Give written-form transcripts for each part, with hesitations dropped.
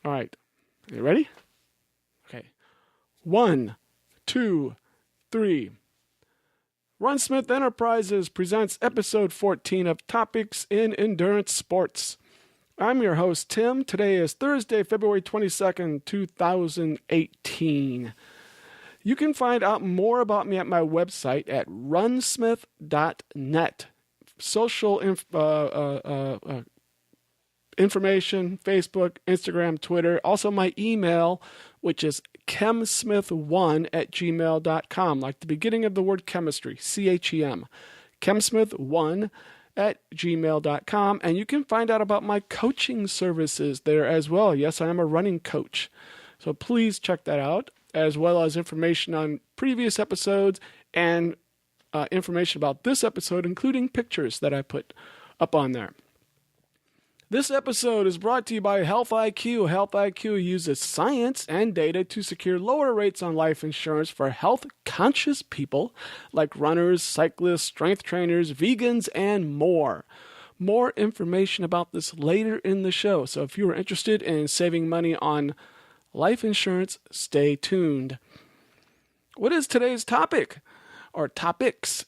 All right. Are you ready? Okay. 1, 2, 3. Ron Smith Enterprises presents episode 14 of Topics in Endurance Sports. I'm your host, Tim. Today is Thursday, February 22nd, 2018. You can find out more about me at my website at runsmith.net. Social information, Facebook, Instagram, Twitter. Also my email, which is chemsmith1@gmail.com, like the beginning of the word chemistry, C-H-E-M. chemsmith1@gmail.com. And you can find out about my coaching services there as well. Yes, I am a running coach. So please check that out, as well as information on previous episodes and information about this episode, including pictures that I put up on there. This episode is brought to you by Health IQ. Health IQ uses science and data to secure lower rates on life insurance for health-conscious people like runners, cyclists, strength trainers, vegans, and more. More information about this later in the show, so if you are interested in saving money on life insurance, stay tuned. What is today's topic, or topics?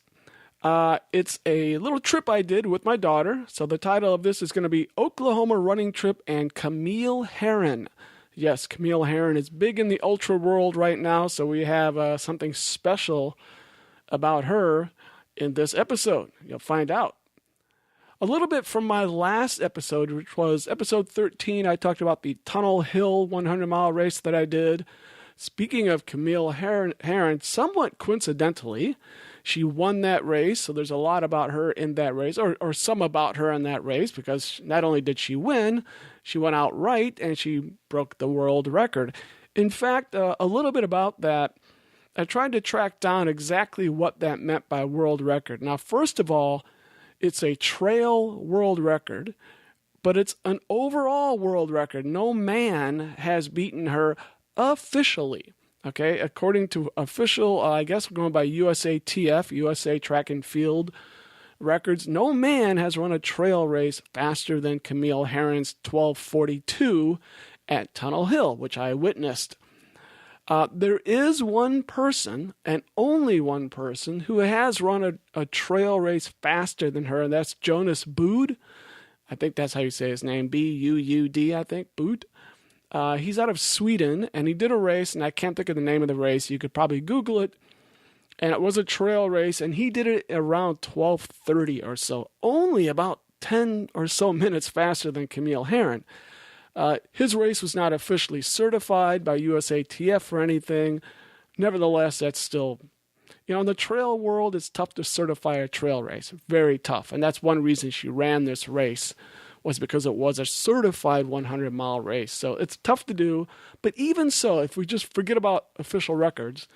It's a little trip I did with my daughter. So the title of this is going to be Oklahoma Running Trip and Camille Herron. Yes, Camille Herron is big in the ultra world right now, so we have something special about her in this episode. You'll find out. A little bit from my last episode, which was episode 13, I talked about the Tunnel Hill 100-mile race that I did. Speaking of Camille Herron, somewhat coincidentally, she won that race, so there's a lot about her in that race, or some about her in that race, because not only did she win, she went outright and she broke the world record. In fact, a little bit about that, I tried to track down exactly what that meant by world record. Now, first of all, it's a trail world record, but it's an overall world record. No man has beaten her officially. Okay, according to official, I guess we're going by USATF, USA Track and Field records, no man has run a trail race faster than Camille Herron's 12:42 at Tunnel Hill, which I witnessed. There is one person, and only one person, who has run a trail race faster than her, and that's Jonas Boud. I think that's how you say his name, B-U-U-D, I think, Boud. He's out of Sweden, and he did a race, and I can't think of the name of the race. You could probably Google it. And it was a trail race, and he did it around 12:30 or so, only about 10 or so minutes faster than Camille Herron. His race was not officially certified by USATF or anything. Nevertheless, that's still, in the trail world, it's tough to certify a trail race. Very tough. And that's one reason she ran this race, was because it was a certified 100-mile race. So it's tough to do. But even so, if we just forget about official records,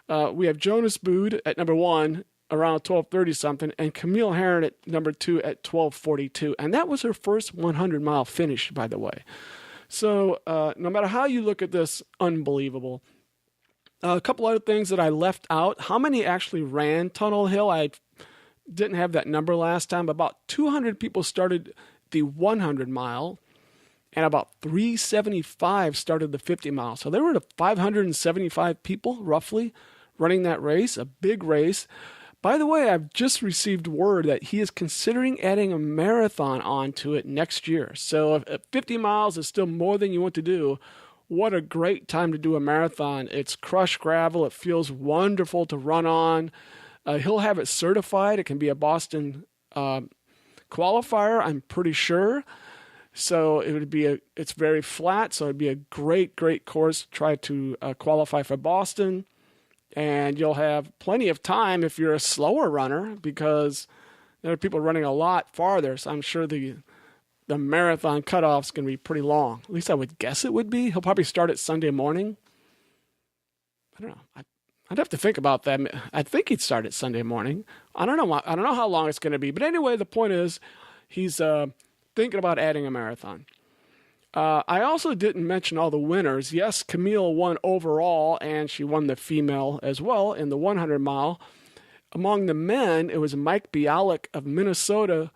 we have Jonas Boud at number 1, around 12:30-something, and Camille Herron at number 2 at 12:42. And that was her first 100-mile finish, by the way. So no matter how you look at this, unbelievable. A couple other things that I left out. How many actually ran Tunnel Hill? I didn't have that number last time. About 200 people started the 100-mile, and about 375 started the 50-mile. So there were 575 people, roughly, running that race, a big race. By the way, I've just received word that he is considering adding a marathon onto it next year. So if 50 miles is still more than you want to do, what a great time to do a marathon. It's crushed gravel. It feels wonderful to run on. He'll have it certified. It can be a Boston qualifier, I'm pretty sure. So it's very flat, so it'd be a great course to try to qualify for Boston. And you'll have plenty of time if you're a slower runner, because there are people running a lot farther. So I'm sure the marathon cutoff's going to be pretty long. At least I would guess it would be. He'll probably start it Sunday morning. I don't know. I'd have to think about that. I think he'd start it Sunday morning. I don't know how long it's going to be. But anyway, the point is he's thinking about adding a marathon. I also didn't mention all the winners. Yes, Camille won overall, and she won the female as well in the 100-mile. Among the men, it was Mike Bialik of Minnesota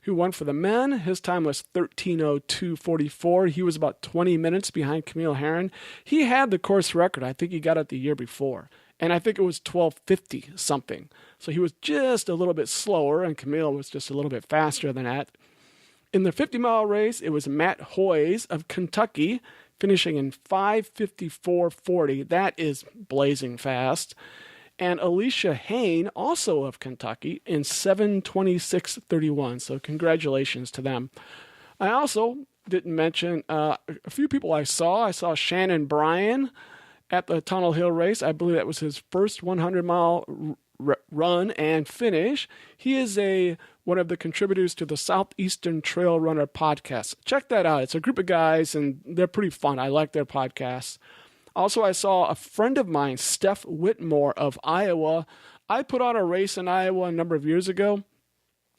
who won for the men. His time was 13:02:44. He was about 20 minutes behind Camille Herron. He had the course record. I think he got it the year before. And I think it was 12:50 something. So he was just a little bit slower, and Camille was just a little bit faster than that. In the 50-mile race, it was Matt Hoyes of Kentucky, finishing in 5:54:40. That is blazing fast. And Alicia Hain, also of Kentucky, in 7:26:31. So congratulations to them. I also didn't mention a few people I saw. I saw Shannon Bryan at the Tunnel Hill race. I believe that was his first 100-mile run and finish. He is one of the contributors to the Southeastern Trail Runner podcast. Check that out. It's a group of guys, and they're pretty fun. I like their podcasts. Also, I saw a friend of mine, Steph Whitmore of Iowa. I put on a race in Iowa a number of years ago,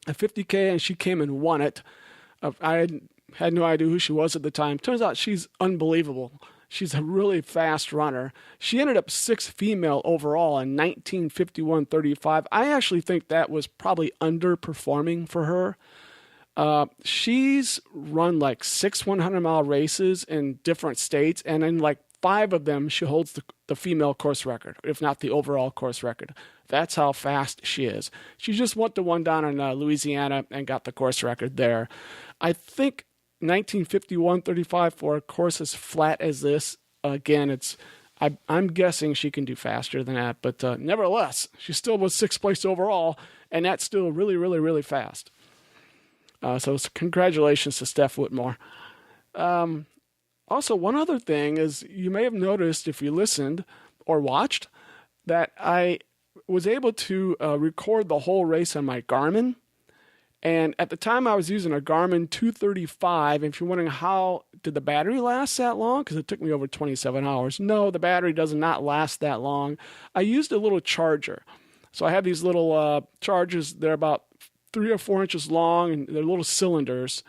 a 50K, and she came and won it. I had no idea who she was at the time. Turns out she's unbelievable. She's a really fast runner. She ended up sixth female overall in 19:51:35. I actually think that was probably underperforming for her. She's run like 6 100-mile races in different states, and in like 5 of them, she holds the female course record, if not the overall course record. That's how fast she is. She just went to one down in Louisiana and got the course record there. I think 19:51:35 for a course as flat as this. Again, I'm guessing she can do faster than that, but nevertheless, she still was 6th place overall, and that's still really, really, really fast. So congratulations to Steph Whitmore. Also, one other thing is you may have noticed if you listened or watched that I was able to record the whole race on my Garmin. And at the time I was using a Garmin 235. And if you're wondering how did the battery last that long, because it took me over 27 hours. No, the battery does not last that long. I used a little charger. So I have these little chargers. They're about 3 or 4 inches long, and they're little cylinders,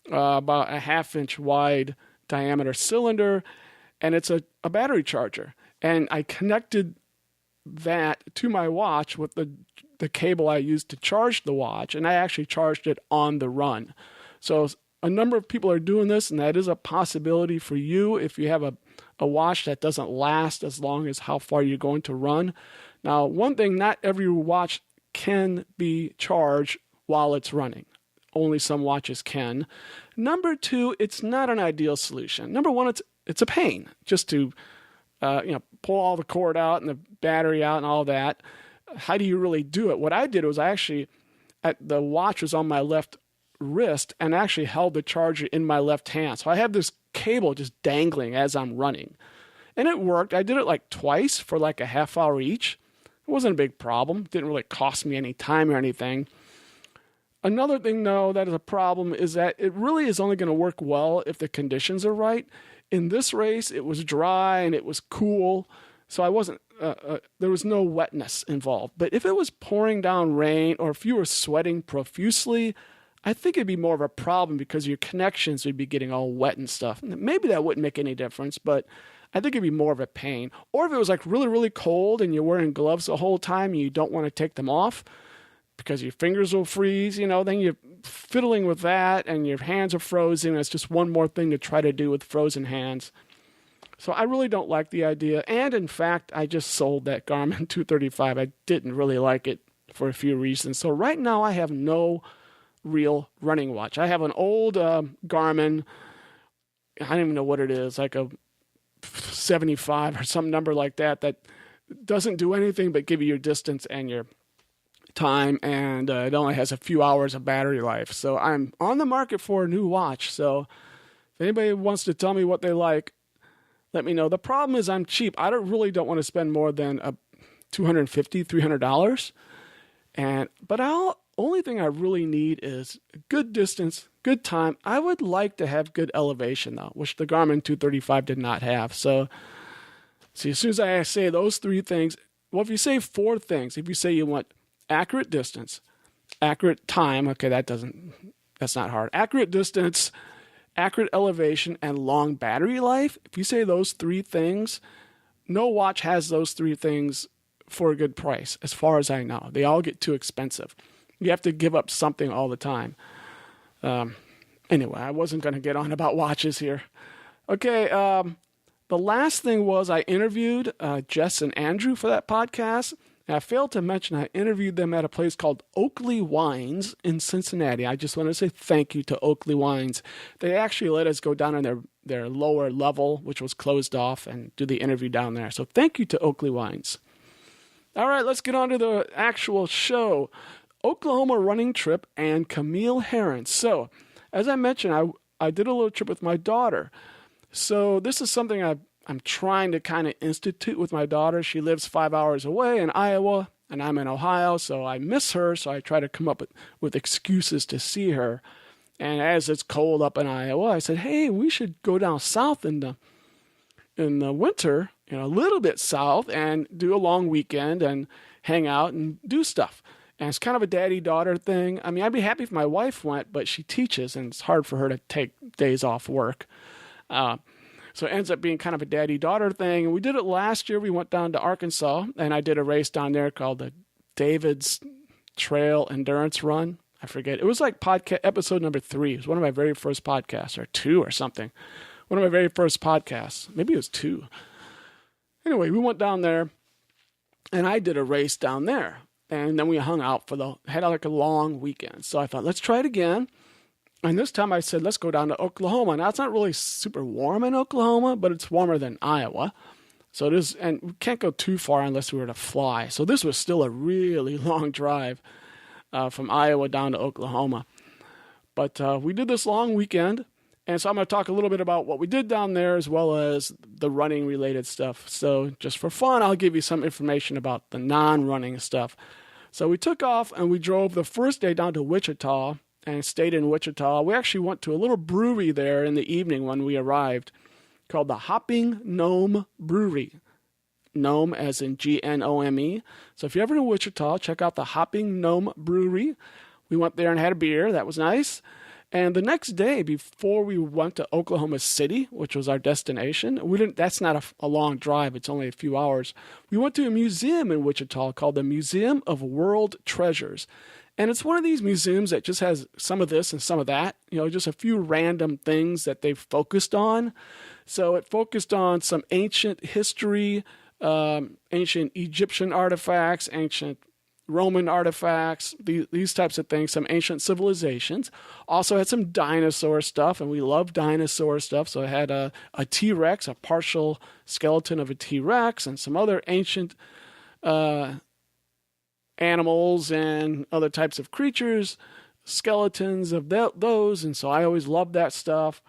about a 1/2 inch wide diameter cylinder, and it's a battery charger. And I connected that to my watch with the cable I used to charge the watch, and I actually charged it on the run. So a number of people are doing this, and that is a possibility for you if you have a watch that doesn't last as long as how far you're going to run. Now, one thing, not every watch can be charged while it's running. Only some watches can. Number 2, it's not an ideal solution. Number 1, it's a pain just to pull all the cord out and the battery out and all that. How do you really do it? What I did was the watch was on my left wrist and actually held the charger in my left hand. So I have this cable just dangling as I'm running. And it worked. I did it like twice for like a half hour each. It wasn't a big problem. It didn't really cost me any time or anything. Another thing, though, that is a problem is that it really is only going to work well if the conditions are right. In this race, it was dry and it was cool, so I wasn't. There was no wetness involved. But if it was pouring down rain or if you were sweating profusely, I think it'd be more of a problem because your connections would be getting all wet and stuff. Maybe that wouldn't make any difference, but I think it'd be more of a pain. Or if it was like really, really cold and you're wearing gloves the whole time and you don't want to take them off because your fingers will freeze, then you're fiddling with that and your hands are frozen. It's just one more thing to try to do with frozen hands. So I really don't like the idea. And in fact, I just sold that Garmin 235. I didn't really like it for a few reasons. So right now I have no real running watch. I have an old Garmin. I don't even know what it is, like a 75 or some number like that doesn't do anything but give you your distance and your time, and it only has a few hours of battery life. So I'm on the market for a new watch. So if anybody wants to tell me what they like, let me know. The problem is I'm cheap. I really don't want to spend more than $250, $300. But only thing I really need is good distance, good time. I would like to have good elevation, though, which the Garmin 235 did not have. So see, as soon as I say those 3 things, well, if you say 4 things, if you say you want accurate distance, accurate time, okay, that's not hard. Accurate distance, accurate elevation, and long battery life. If you say those 3 things, no watch has those 3 things for a good price, as far as I know. They all get too expensive. You have to give up something all the time. Anyway, I wasn't going to get on about watches here. Okay, the last thing was I interviewed Jess and Andrew for that podcast. And I failed to mention I interviewed them at a place called Oakley Wines in Cincinnati. I just want to say thank you to Oakley Wines. They actually let us go down in their lower level, which was closed off, and do the interview down there. So thank you to Oakley Wines. All right, let's get on to the actual show. Oklahoma running trip and Camille Herron. So, as I mentioned, I did a little trip with my daughter. So this is something I'm trying to kind of institute with my daughter. She lives 5 hours away in Iowa, and I'm in Ohio, so I miss her, so I try to come up with excuses to see her. And as it's cold up in Iowa, I said, hey, we should go down south in the winter, a little bit south, and do a long weekend and hang out and do stuff. And it's kind of a daddy-daughter thing. I mean, I'd be happy if my wife went, but she teaches, and it's hard for her to take days off work. So it ends up being kind of a daddy-daughter thing. And we did it last year. We went down to Arkansas, and I did a race down there called the David's Trail Endurance Run. I forget. It was like podcast episode number 3. It was one of my very first podcasts, or 2 or something. One of my very first podcasts. Maybe it was 2. Anyway, we went down there, and I did a race down there. And then we hung out had like a long weekend. So I thought, let's try it again. And this time I said, let's go down to Oklahoma. Now, it's not really super warm in Oklahoma, but it's warmer than Iowa. So it is, and we can't go too far unless we were to fly. So this was still a really long drive from Iowa down to Oklahoma. But we did this long weekend. And so I'm going to talk a little bit about what we did down there as well as the running-related stuff. So just for fun, I'll give you some information about the non-running stuff. So we took off and we drove the first day down to Wichita and stayed in Wichita. We actually went to a little brewery there in the evening when we arrived called the Hopping Gnome Brewery. Gnome as in Gnome. So if you're ever in Wichita, check out the Hopping Gnome Brewery. We went there and had a beer. That was nice. And the next day, before we went to Oklahoma City, which was our destination, that's not a long drive. It's only a few hours. We went to a museum in Wichita called the Museum of World Treasures. And it's one of these museums that just has some of this and some of that, just a few random things that they've focused on. So it focused on some ancient history, ancient Egyptian artifacts, ancient Roman artifacts, these types of things, some ancient civilizations. Also had some dinosaur stuff, and we love dinosaur stuff. So it had a T-Rex, a partial skeleton of a T-Rex, and some other ancient animals and other types of creatures, skeletons of those. And so I always loved that stuff.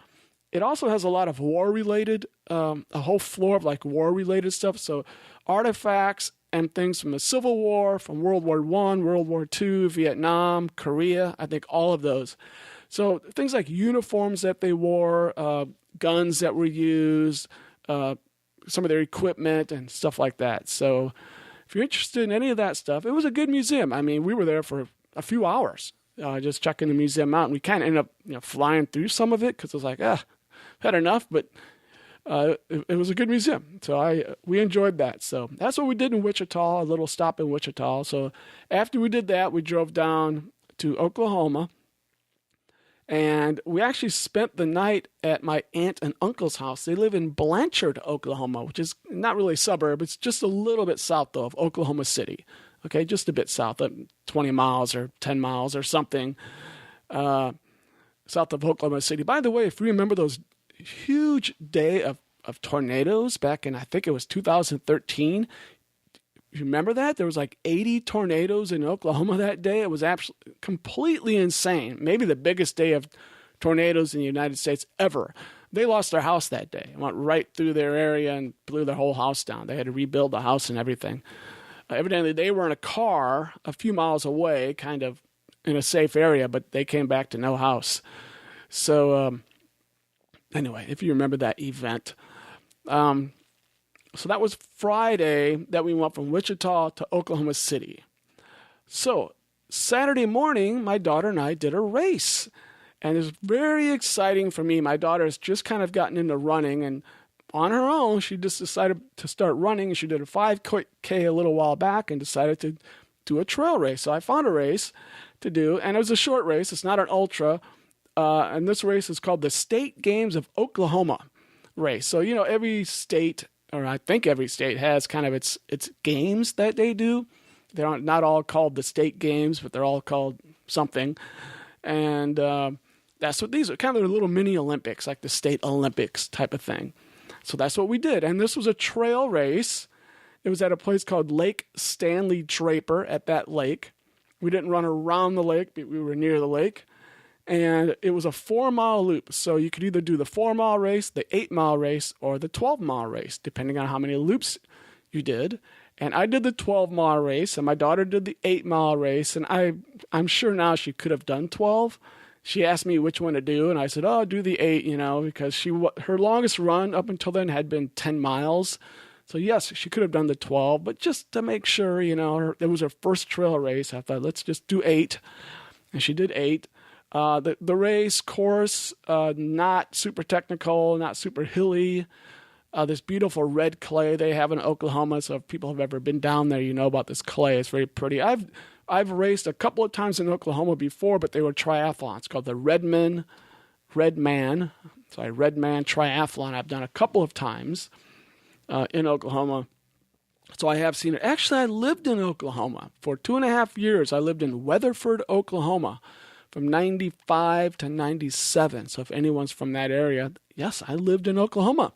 It also has a lot of war-related, a whole floor of like war-related stuff. So artifacts and things from the Civil War, from World War I, World War II, Vietnam, Korea, I think all of those. So things like uniforms that they wore, guns that were used, some of their equipment and stuff like that. So if you're interested in any of that stuff, it was a good museum. I mean, we were there for a few hours just checking the museum out. And we kind of ended up flying through some of it because it was like, had enough, but it was a good museum. So we enjoyed that. So that's what we did in Wichita, a little stop in Wichita. So after we did that, we drove down to Oklahoma. And we actually spent the night at my aunt and uncle's house. They live in Blanchard, Oklahoma, which is not really a suburb. It's just a little bit south, though, of Oklahoma City. Okay, just a bit south, 20 miles or 10 miles or something south of Oklahoma City. By the way, if you remember those huge day of tornadoes back in, I think it was 2013, you remember that? There was like 80 tornadoes in Oklahoma that day. It was absolutely completely insane. Maybe the biggest day of tornadoes in the United States ever. They lost their house that day. It went right through their area and blew their whole house down. They had to rebuild the house and everything. Evidently, they were in a car a few miles away, kind of in a safe area, but they came back to no house. So anyway, if you remember that event. So that was Friday that we went from Wichita to Oklahoma City. So Saturday morning, my daughter and I did a race. And it's very exciting for me. My daughter has just kind of gotten into running. And on her own, she just decided to start running. She did a 5K a little while back and decided to do a trail race. So I found a race to do. And it was a short race. It's not an ultra. And this race is called the State Games of Oklahoma race. So, every state, or I think every state, has kind of its games that they do. They're not all called the state games, but they're all called something. And that's what these are, kind of their little mini Olympics, like the state Olympics type of thing. So that's what we did. And this was a trail race. It was at a place called Lake Stanley Draper at that lake. We didn't run around the lake, but we were near the lake. And it was a 4-mile loop. So you could either do the 4-mile race, the 8-mile race, or the 12-mile race, depending on how many loops you did. And I did the 12-mile race, and my daughter did the 8-mile race. And I'm sure now she could have done 12. She asked me which one to do, and I said, do the 8, because her longest run up until then had been 10 miles. So yes, she could have done the 12, but just to make sure, it was her first trail race, I thought, let's just do 8. And she did 8. The race course, not super technical, not super hilly. This beautiful red clay they have in Oklahoma. So if people have ever been down there, you know about this clay. It's very pretty. I've raced a couple of times in Oklahoma before, but they were triathlons called the Redman Triathlon. I've done a couple of times in Oklahoma. So I have seen it. Actually, I lived in Oklahoma for 2.5 years. I lived in Weatherford, Oklahoma, from 95 to 97. So if anyone's from that area, yes, I lived in Oklahoma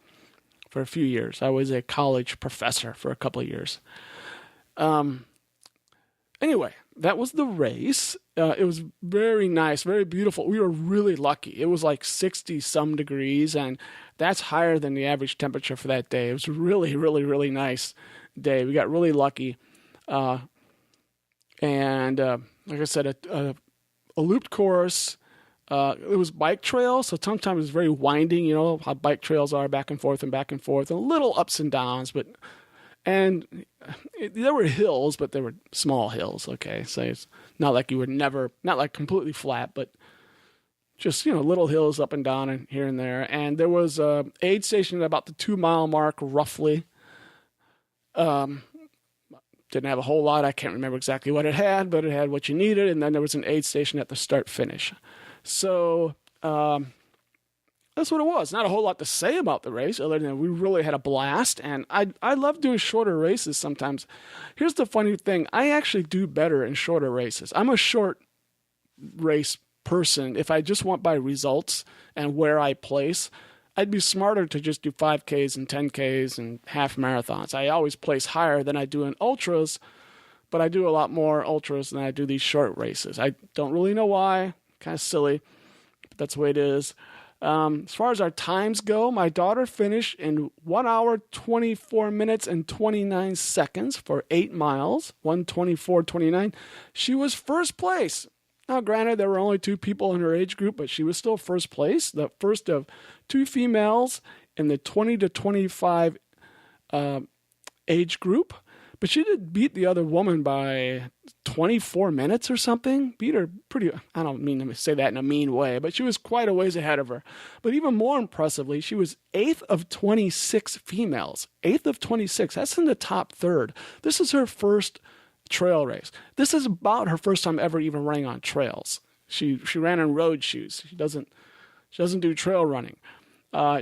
for a few years. I was a college professor for a couple of years. Anyway, that was the race. It was very nice, very beautiful. We were really lucky. It was like 60-some degrees, and that's higher than the average temperature for that day. It was a really, really, really nice day. We got really lucky. And like I said, a looped course. It was bike trails, so sometimes it was very winding, how bike trails are, back and forth, and a little ups and downs, there were hills, but they were small hills, okay? So it's not like not like completely flat, but just, little hills up and down and here and there. And there was a aid station at about the 2-mile mark, roughly. Didn't have a whole lot. I can't remember exactly what it had, but it had what you needed. And then there was an aid station at the start-finish. So that's what it was. Not a whole lot to say about the race, other than we really had a blast. And I love doing shorter races sometimes. Here's the funny thing. I actually do better in shorter races. I'm a short race person. If I just went by results and where I place, I'd be smarter to just do 5Ks and 10Ks and half marathons. I always place higher than I do in ultras, but I do a lot more ultras than I do these short races. I don't really know why. Kind of silly, but that's the way it is. As far as our times go, my daughter finished in 1 hour, 24 minutes, and 29 seconds for 8 miles, 1:24:29. She was first place. Now, granted, there were only 2 people in her age group, but she was still first place, the first of 2 females in the 20 to 25 age group. But she did beat the other woman by 24 minutes or something. Beat her pretty, I don't mean to say that in a mean way, but she was quite a ways ahead of her. But even more impressively, she was 8th of 26 females. 8th of 26. That's in the top third. This is her first trail race. This is about her first time ever even running on trails. She ran in road shoes. She doesn't do trail running.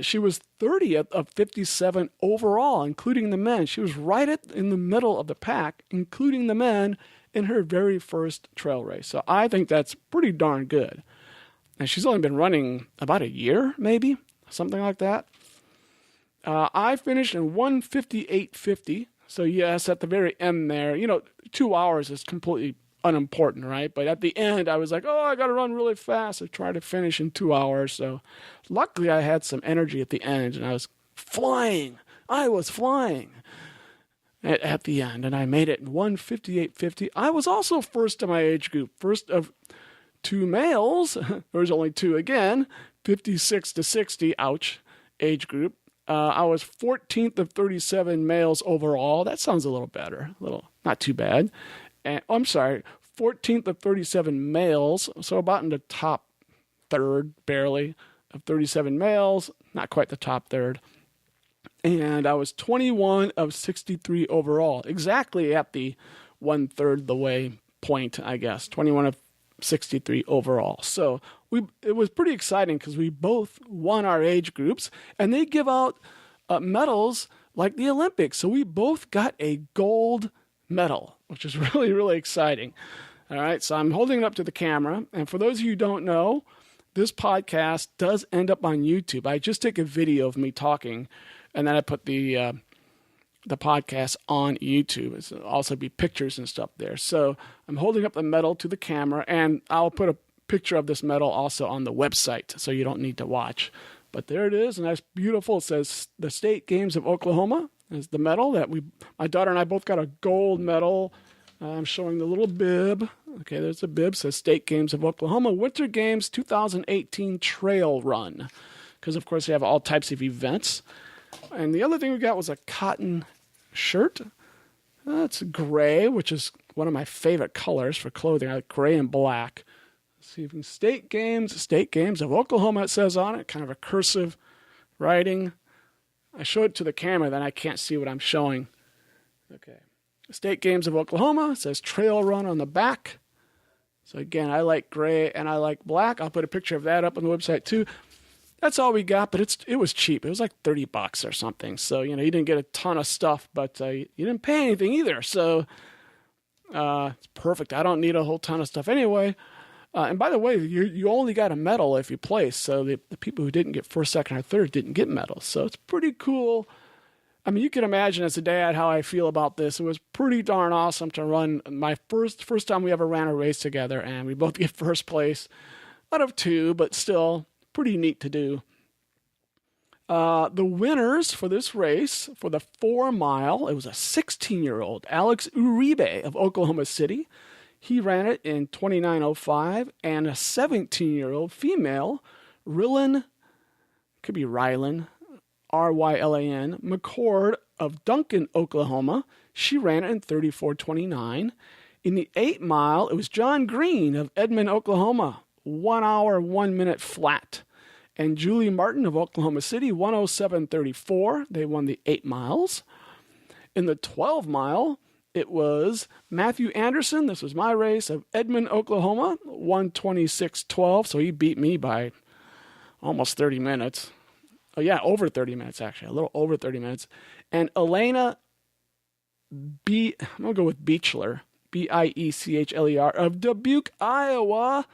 She was 30th of 57 overall, including the men. She was right in the middle of the pack, including the men, in her very first trail race. So I think that's pretty darn good. And she's only been running about a year, maybe, something like that. I finished in 1:58:50. So yes, at the very end there, 2 hours is completely unimportant, right? But at the end, I was like, I got to run really fast. I tried to finish in 2 hours. So luckily I had some energy at the end, and I was flying. At the end, and I made it in 1:58:50. I was also first in my age group, first of 2 males. There was only 2 again, 56 to 60, ouch, age group. I was 14th of 37 males overall. That sounds a little better, not too bad. And I'm sorry, 14th of 37 males, so about in the top third, barely, of 37 males, not quite the top third. And I was 21 of 63 overall, exactly at the 1/3 the way point, I guess. 21 of 63 overall. So it was pretty exciting because we both won our age groups, and they give out medals like the Olympics. So we both got a gold medal, which is really, really exciting. All right, so I'm holding it up to the camera. And for those of you who don't know, this podcast does end up on YouTube. I just take a video of me talking, and then I put the podcast on YouTube. It'll also be pictures and stuff there. So I'm holding up the medal to the camera, and I'll put a picture of this medal also on the website, so you don't need to watch. But there it is, and that's beautiful. It says the State Games of Oklahoma is the medal that my daughter and I both got a gold medal. I'm showing the little bib. Okay, there's a bib. It says State Games of Oklahoma Winter Games 2018 Trail Run. Because, of course, they have all types of events. And the other thing we got was a cotton shirt. That's gray, which is one of my favorite colors for clothing. I like gray and black. Let's see if we can State Games of Oklahoma, it says on it. Kind of a cursive writing. I show it to the camera, then I can't see what I'm showing. Okay. State Games of Oklahoma. It says trail run on the back. So again, I like gray and I like black. I'll put a picture of that up on the website too. That's all we got, but it was cheap. It was like $30 or something. So, you didn't get a ton of stuff, but you didn't pay anything either. So it's perfect. I don't need a whole ton of stuff anyway. And by the way, you only got a medal if you place. So the people who didn't get first, second, or third didn't get medals. So it's pretty cool. I mean, you can imagine as a dad how I feel about this. It was pretty darn awesome to run my first time we ever ran a race together, and we both get first place out of 2, but still pretty neat to do. The winners for this race, for the 4 mile, it was a 16-year-old, Alex Uribe of Oklahoma City. He ran it in 29:05, and a 17-year-old female, Rylan, could be Rylan, Rylan, McCord of Duncan, Oklahoma. She ran it in 34:29. In the 8 mile, it was John Green of Edmond, Oklahoma, 1 hour, 1 minute flat. And Julie Martin of Oklahoma City, 1:07:34. They won the 8 miles. In the 12 mile, it was Matthew Anderson, this was my race, of Edmond, Oklahoma, 1:26:12. So he beat me by almost 30 minutes. Oh, yeah, over 30 minutes, actually. A little over 30 minutes. And Elena I'm going to go with Beechler, Biechler, of Dubuque, Iowa.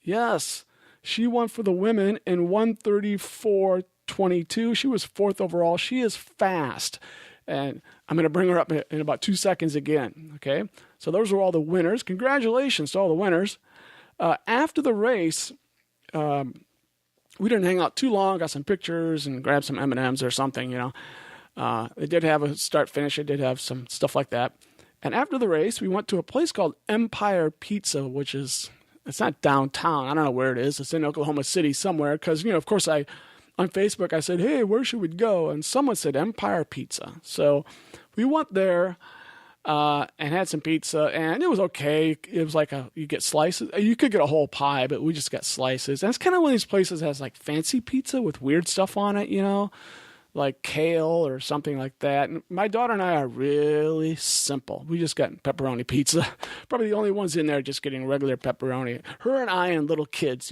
Yes, she won for the women in 1:34:22. She was 4th overall. She is fast. And I'm going to bring her up in about 2 seconds again. Okay, so those were all the winners. Congratulations to all the winners. After the race, we didn't hang out too long, got some pictures and grabbed some M&Ms or something, It did have a start-finish. It did have some stuff like that. And after the race, we went to a place called Empire Pizza, which is, it's not downtown. I don't know where it is. It's in Oklahoma City somewhere because, of course, on Facebook, I said, hey, where should we go? And someone said Empire Pizza. So we went there and had some pizza, and it was okay. It was like you get slices. You could get a whole pie, but we just got slices. And it's kind of one of these places that has like fancy pizza with weird stuff on it, like kale or something like that. And my daughter and I are really simple. We just got pepperoni pizza. Probably the only ones in there just getting regular pepperoni. Her and I and little kids,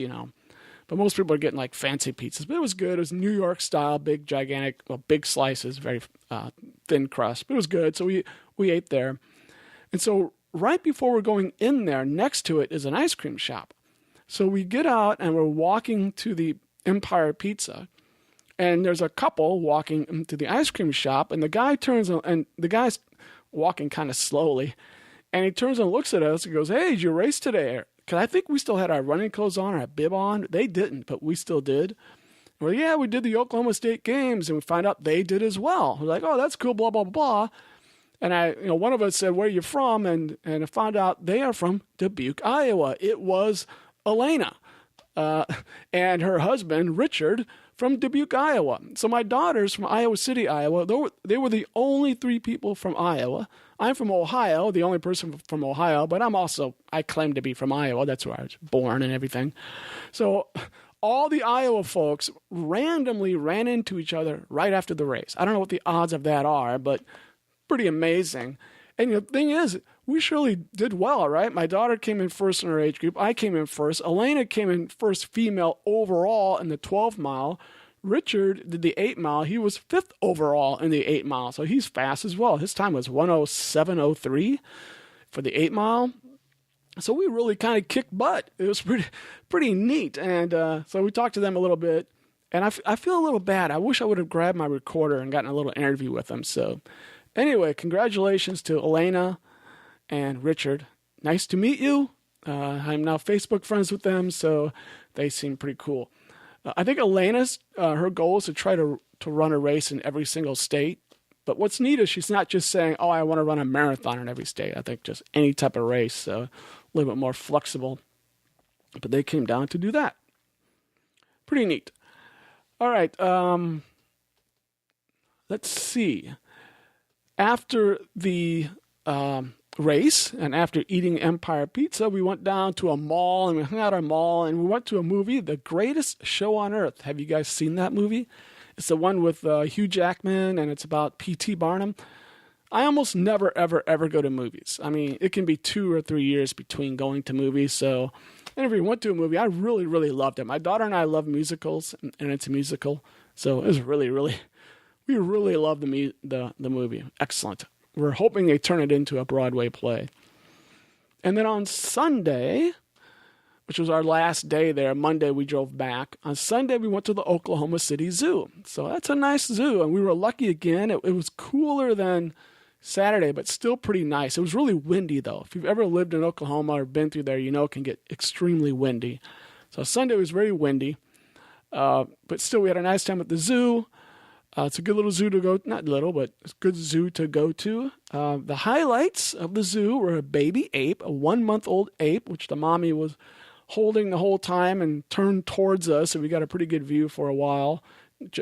But most people are getting like fancy pizzas. But it was good. It was New York style, big, gigantic, big slices, very thin crust. But it was good. So we ate there. And so right before we're going in there, next to it is an ice cream shop. So we get out and we're walking to the Empire Pizza. And there's a couple walking to the ice cream shop. And the guy turns, and the guy's walking kind of slowly. And he turns and looks at us and goes, hey, did you race today? Because I think we still had our running clothes on, our bib on. They didn't, but we still did. Well, yeah, we did the Oklahoma State Games, and we find out they did as well. We're like, oh, that's cool, blah, blah, blah. And one of us said, where are you from? And I found out they are from Dubuque, Iowa. It was Elena and her husband, Richard, from Dubuque, Iowa. So my daughter's from Iowa City, Iowa. They were the only 3 people from Iowa. I'm from Ohio, the only person from Ohio, but I claim to be from Iowa. That's where I was born and everything. So all the Iowa folks randomly ran into each other right after the race. I don't know what the odds of that are, but pretty amazing. And the thing is, we surely did well, right? My daughter came in first in her age group. I came in first. Elena came in first female overall in the 12 mile. Richard did the 8 mile. He was fifth overall in the 8 mile. So he's fast as well. His time was 1:07:03 for the 8 mile. So we really kind of kicked butt. It was pretty neat. And so we talked to them a little bit. And I feel a little bad. I wish I would have grabbed my recorder and gotten a little interview with them. So anyway, congratulations to Elena and Richard. Nice to meet you. I'm now Facebook friends with them, so they seem pretty cool. I think Elena's, her goal is to try to run a race in every single state. But what's neat is she's not just saying, oh, I want to run a marathon in every state. I think just any type of race, so a little bit more flexible. But they came down to do that. Pretty neat. All right, let's see. After the race and after eating Empire Pizza, we went down to a mall and we hung out at a mall and we went to a movie, The Greatest Show on Earth. Have you guys seen that movie? It's the one with Hugh Jackman and it's about P.T. Barnum. I almost never, ever, ever go to movies. I mean, it can be 2 or 3 years between going to movies. So whenever we went to a movie, I really, really loved it. My daughter and I love musicals and it's a musical. So it was really, really, we really loved the movie. Excellent. We're hoping they turn it into a Broadway play. And then on Sunday, which was our last day there, Monday we drove back. On Sunday we went to the Oklahoma City Zoo. So that's a nice zoo, and we were lucky again. It was cooler than Saturday, but still pretty nice. It was really windy though. If you've ever lived in Oklahoma or been through there, you know it can get extremely windy. So Sunday was very windy, but still we had a nice time at the zoo. It's a good little zoo to go, not little, but it's a good zoo to go to. The highlights of the zoo were a baby ape, a 1-month-old ape, which the mommy was holding the whole time and turned towards us, and we got a pretty good view for a while,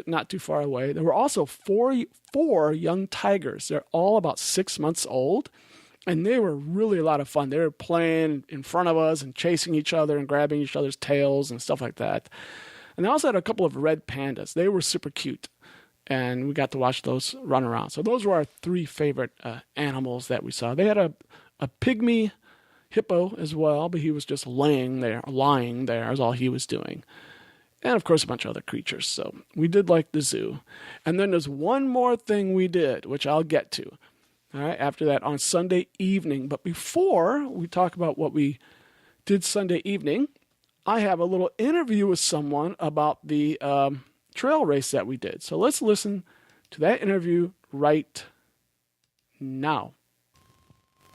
not too far away. There were also four young tigers. They're all about 6 months old, and they were really a lot of fun. They were playing in front of us and chasing each other and grabbing each other's tails and stuff like that. And they also had a couple of red pandas. They were super cute. And we got to watch those run around. So those were our 3 favorite animals that we saw. They had a pygmy hippo as well, but he was just lying there is all he was doing. And, of course, a bunch of other creatures. So we did like the zoo. And then there's one more thing we did, which I'll get to. All right, after that on Sunday evening. But before we talk about what we did Sunday evening, I have a little interview with someone about the trail race that we did. So let's listen to that interview right now.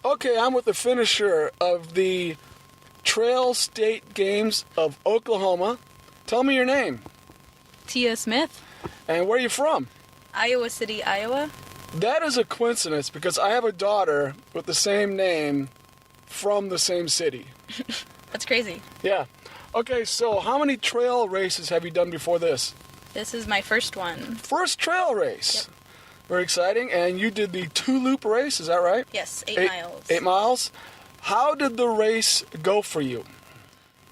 Okay, I'm with the finisher of the Trail State Games of Oklahoma. Tell me your name. Tia Smith. And where are you from? Iowa City, Iowa. That is a coincidence because I have a daughter with the same name from the same city. That's crazy. Yeah. Okay, so how many trail races have you done before this? This is my first one. First trail race. Yep. Very exciting. And you did the 2-loop race, is that right? Yes, 8 miles. 8 miles. How did the race go for you?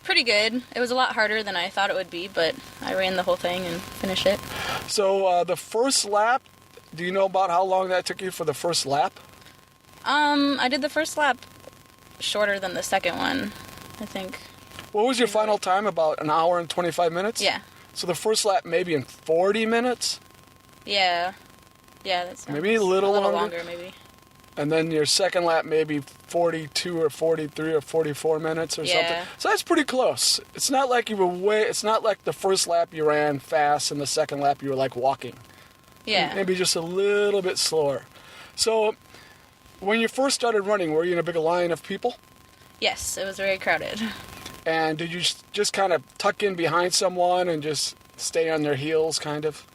Pretty good. It was a lot harder than I thought it would be, but I ran the whole thing and finished it. So the first lap, do you know about how long that took you for the first lap? I did the first lap shorter than the second one, I think. What was your final time? About an hour and 25 minutes? Yeah. So the first lap maybe in 40 minutes? Yeah. Yeah, that's maybe a little longer, maybe. And then your second lap maybe 42 or 43 or 44 minutes or something. So that's pretty close. It's not like it's not like the first lap you ran fast and the second lap you were like walking. Yeah. Maybe just a little bit slower. So when you first started running, were you in a big line of people? Yes, it was very crowded. And did you just kind of tuck in behind someone and just stay on their heels, kind of?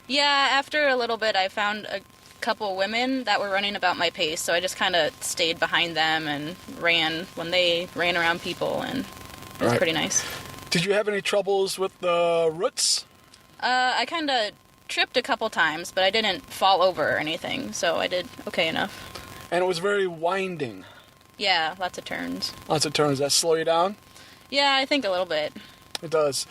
Yeah, after a little bit, I found a couple women that were running about my pace, so I just kind of stayed behind them and ran when they ran around people, and it was pretty nice. Did you have any troubles with the roots? I kind of tripped a couple times, but I didn't fall over or anything, so I did okay enough. And it was very winding. Yeah, lots of turns. Lots of turns. Does that slow you down? Yeah, I think a little bit. It does.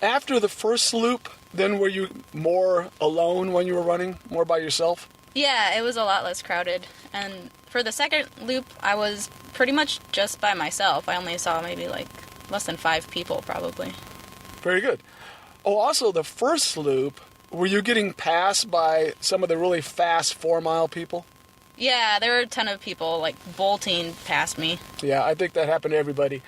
After the first loop, then were you more alone when you were running, more by yourself? Yeah, it was a lot less crowded. And for the second loop, I was pretty much just by myself. I only saw maybe like less than 5 people probably. Very good. Oh, also the first loop, were you getting passed by some of the really fast 4-mile people? Yeah, there were a ton of people like bolting past me. Yeah, I think that happened to everybody.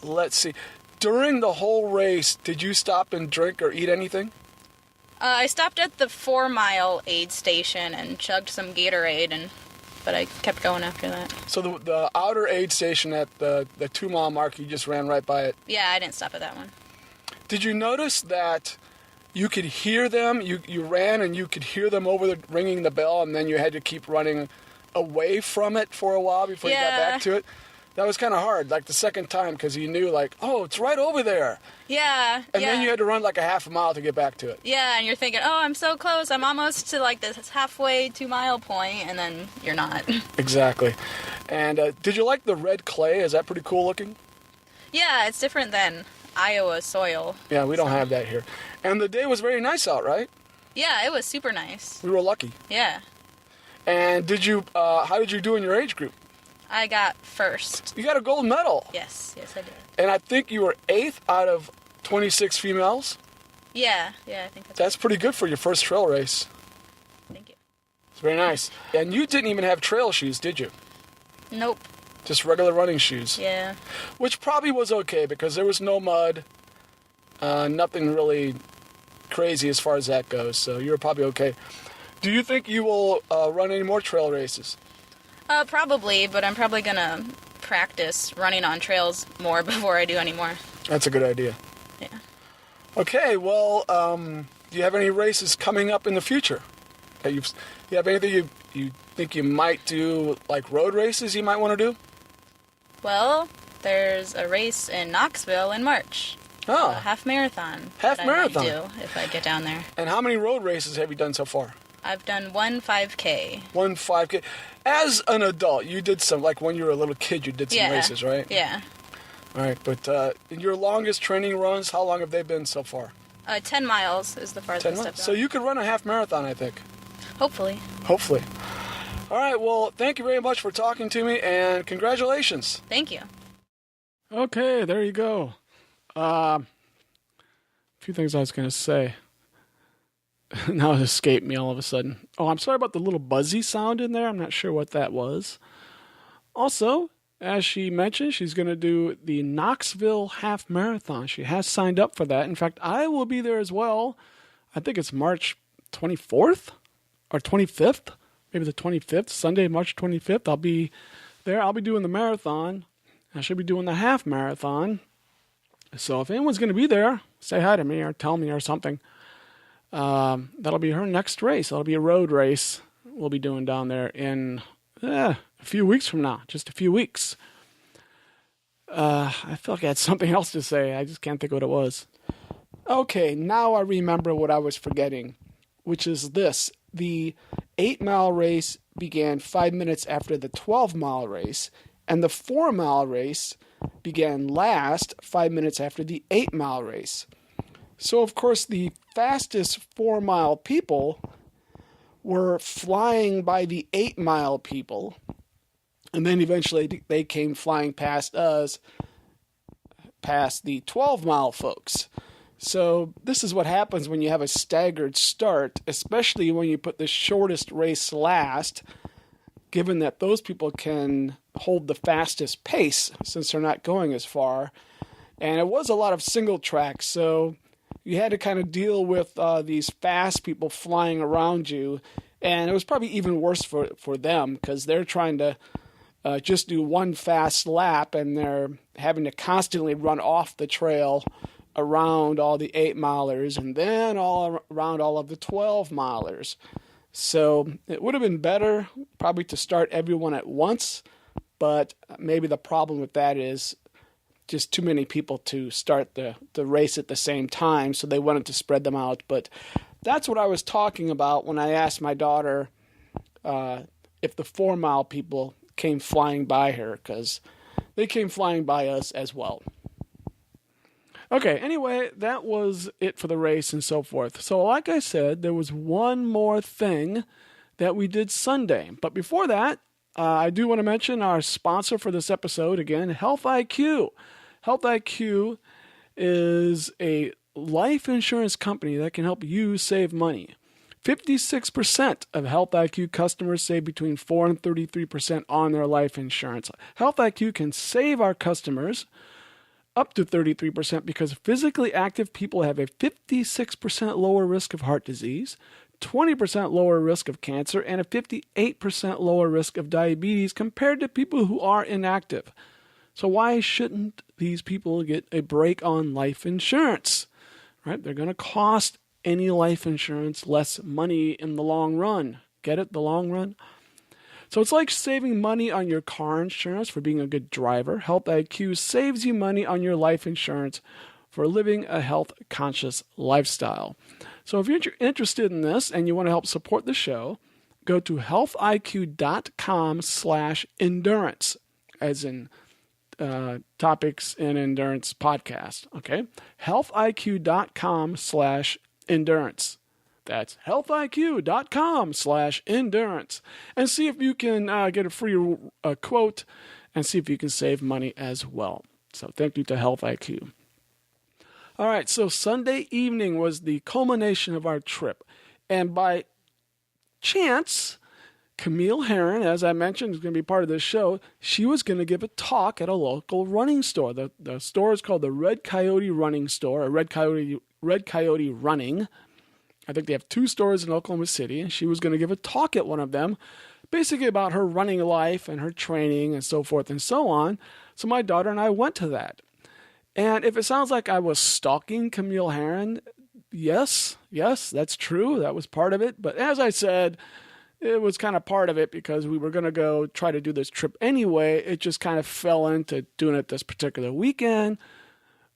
Let's see. During the whole race, did you stop and drink or eat anything? I stopped at the 4-mile aid station and chugged some Gatorade, but I kept going after that. So the outer aid station at the 2-mile mark, you just ran right by it? Yeah, I didn't stop at that one. Did you notice that you could hear them? You ran and you could hear them ringing the bell, and then you had to keep running away from it for a while before you got back to it? That was kind of hard, like the second time, because you knew, like, oh, it's right over there. Yeah. And then you had to run like a half a mile to get back to it. Yeah, and you're thinking, oh, I'm so close. I'm almost to like this halfway 2-mile point, and then you're not. Exactly. And did you like the red clay? Is that pretty cool looking? Yeah, it's different than Iowa soil. Yeah, we don't have that here. And the day was very nice out, right? Yeah, it was super nice. We were lucky. Yeah. And how did you do in your age group? I got first. You got a gold medal. Yes, I did. And I think you were 8th out of 26 females. Yeah, I think that's pretty good for your first trail race. Thank you. It's very nice. And you didn't even have trail shoes, did you? Nope. Just regular running shoes. Yeah. Which probably was okay because there was no mud. Nothing really crazy as far as that goes. So you were probably okay. Do you think you will run any more trail races? Probably, but I'm probably going to practice running on trails more before I do any more. That's a good idea. Yeah. Okay, well, do you have any races coming up in the future? You have anything you think you might do, like road races you might want to do? Well, there's a race in Knoxville in March. Oh. A half marathon. Half marathon? I might do if I get down there. And how many road races have you done so far? I've done one 5K. One 5K. As an adult, you did some, like when you were a little kid, you did some races, right? Yeah. All right, but in your longest training runs, how long have they been so far? 10 miles is the farthest I've done. So you could run a half marathon, I think. Hopefully. Hopefully. All right, well, thank you very much for talking to me, and congratulations. Thank you. Okay, there you go. A few things I was going to say. Now it escaped me all of a sudden. Oh, I'm sorry about the little buzzy sound in there. I'm not sure what that was. Also, as she mentioned, she's going to do the Knoxville Half Marathon. She has signed up for that. In fact, I will be there as well. I think it's March 24th or 25th. Maybe the 25th, Sunday, March 25th. I'll be there. I'll be doing the marathon. I should be doing the half marathon. So if anyone's going to be there, say hi to me or tell me or something. That'll be her next race. That'll be a road race we'll be doing down there in a few weeks from now. Just a few weeks. I feel like I had something else to say. I just can't think of what it was. Okay, now I remember what I was forgetting, which is this. The 8-mile race began 5 minutes after the 12-mile race, and the 4-mile race began last 5 minutes after the 8-mile race. So, of course, the fastest 4-mile people were flying by the 8-mile people, and then eventually they came flying past us, past the 12-mile folks. So this is what happens when you have a staggered start, especially when you put the shortest race last, given that those people can hold the fastest pace since they're not going as far. And it was a lot of single tracks, so you had to kind of deal with these fast people flying around you. And it was probably even worse for them because they're trying to just do one fast lap and they're having to constantly run off the trail around all the 8-milers and then all around all of the 12-milers. So it would have been better probably to start everyone at once, but maybe the problem with that is just too many people to start the race at the same time, so they wanted to spread them out. But that's what I was talking about when I asked my daughter if the 4-mile people came flying by her, because they came flying by us as well. Okay, anyway, that was it for the race and so forth. So like I said, there was one more thing that we did Sunday. But before that, I do want to mention our sponsor for this episode again, Health IQ. Health IQ is a life insurance company that can help you save money. 56% of Health IQ customers save between 4 and 33% on their life insurance. Health IQ can save our customers up to 33% because physically active people have a 56% lower risk of heart disease, 20% lower risk of cancer, and a 58% lower risk of diabetes compared to people who are inactive. So why shouldn't these people get a break on life insurance? Right? They're going to cost any life insurance less money in the long run. Get it? The long run? So it's like saving money on your car insurance for being a good driver. Health IQ saves you money on your life insurance for living a health-conscious lifestyle. So if you're interested in this and you want to help support the show, go to healthiq.com/endurance, as in topics in endurance podcast. Okay, healthiq.com/endurance. That's healthiq.com/endurance, and see if you can get a free quote and see if you can save money as well. So thank you to Health IQ. All right, so Sunday evening was the culmination of our trip, and by chance, Camille Herron, as I mentioned, is going to be part of this show. She was going to give a talk at a local running store. The store is called the Red Coyote Running Store, or Red Coyote Running. I think they have 2 stores in Oklahoma City, and she was going to give a talk at one of them, basically about her running life and her training and so forth and so on. So my daughter and I went to that. And if it sounds like I was stalking Camille Herron, yes, that's true. That was part of it. But as I said, it was kind of part of it because we were going to go try to do this trip anyway. It just kind of fell into doing it this particular weekend,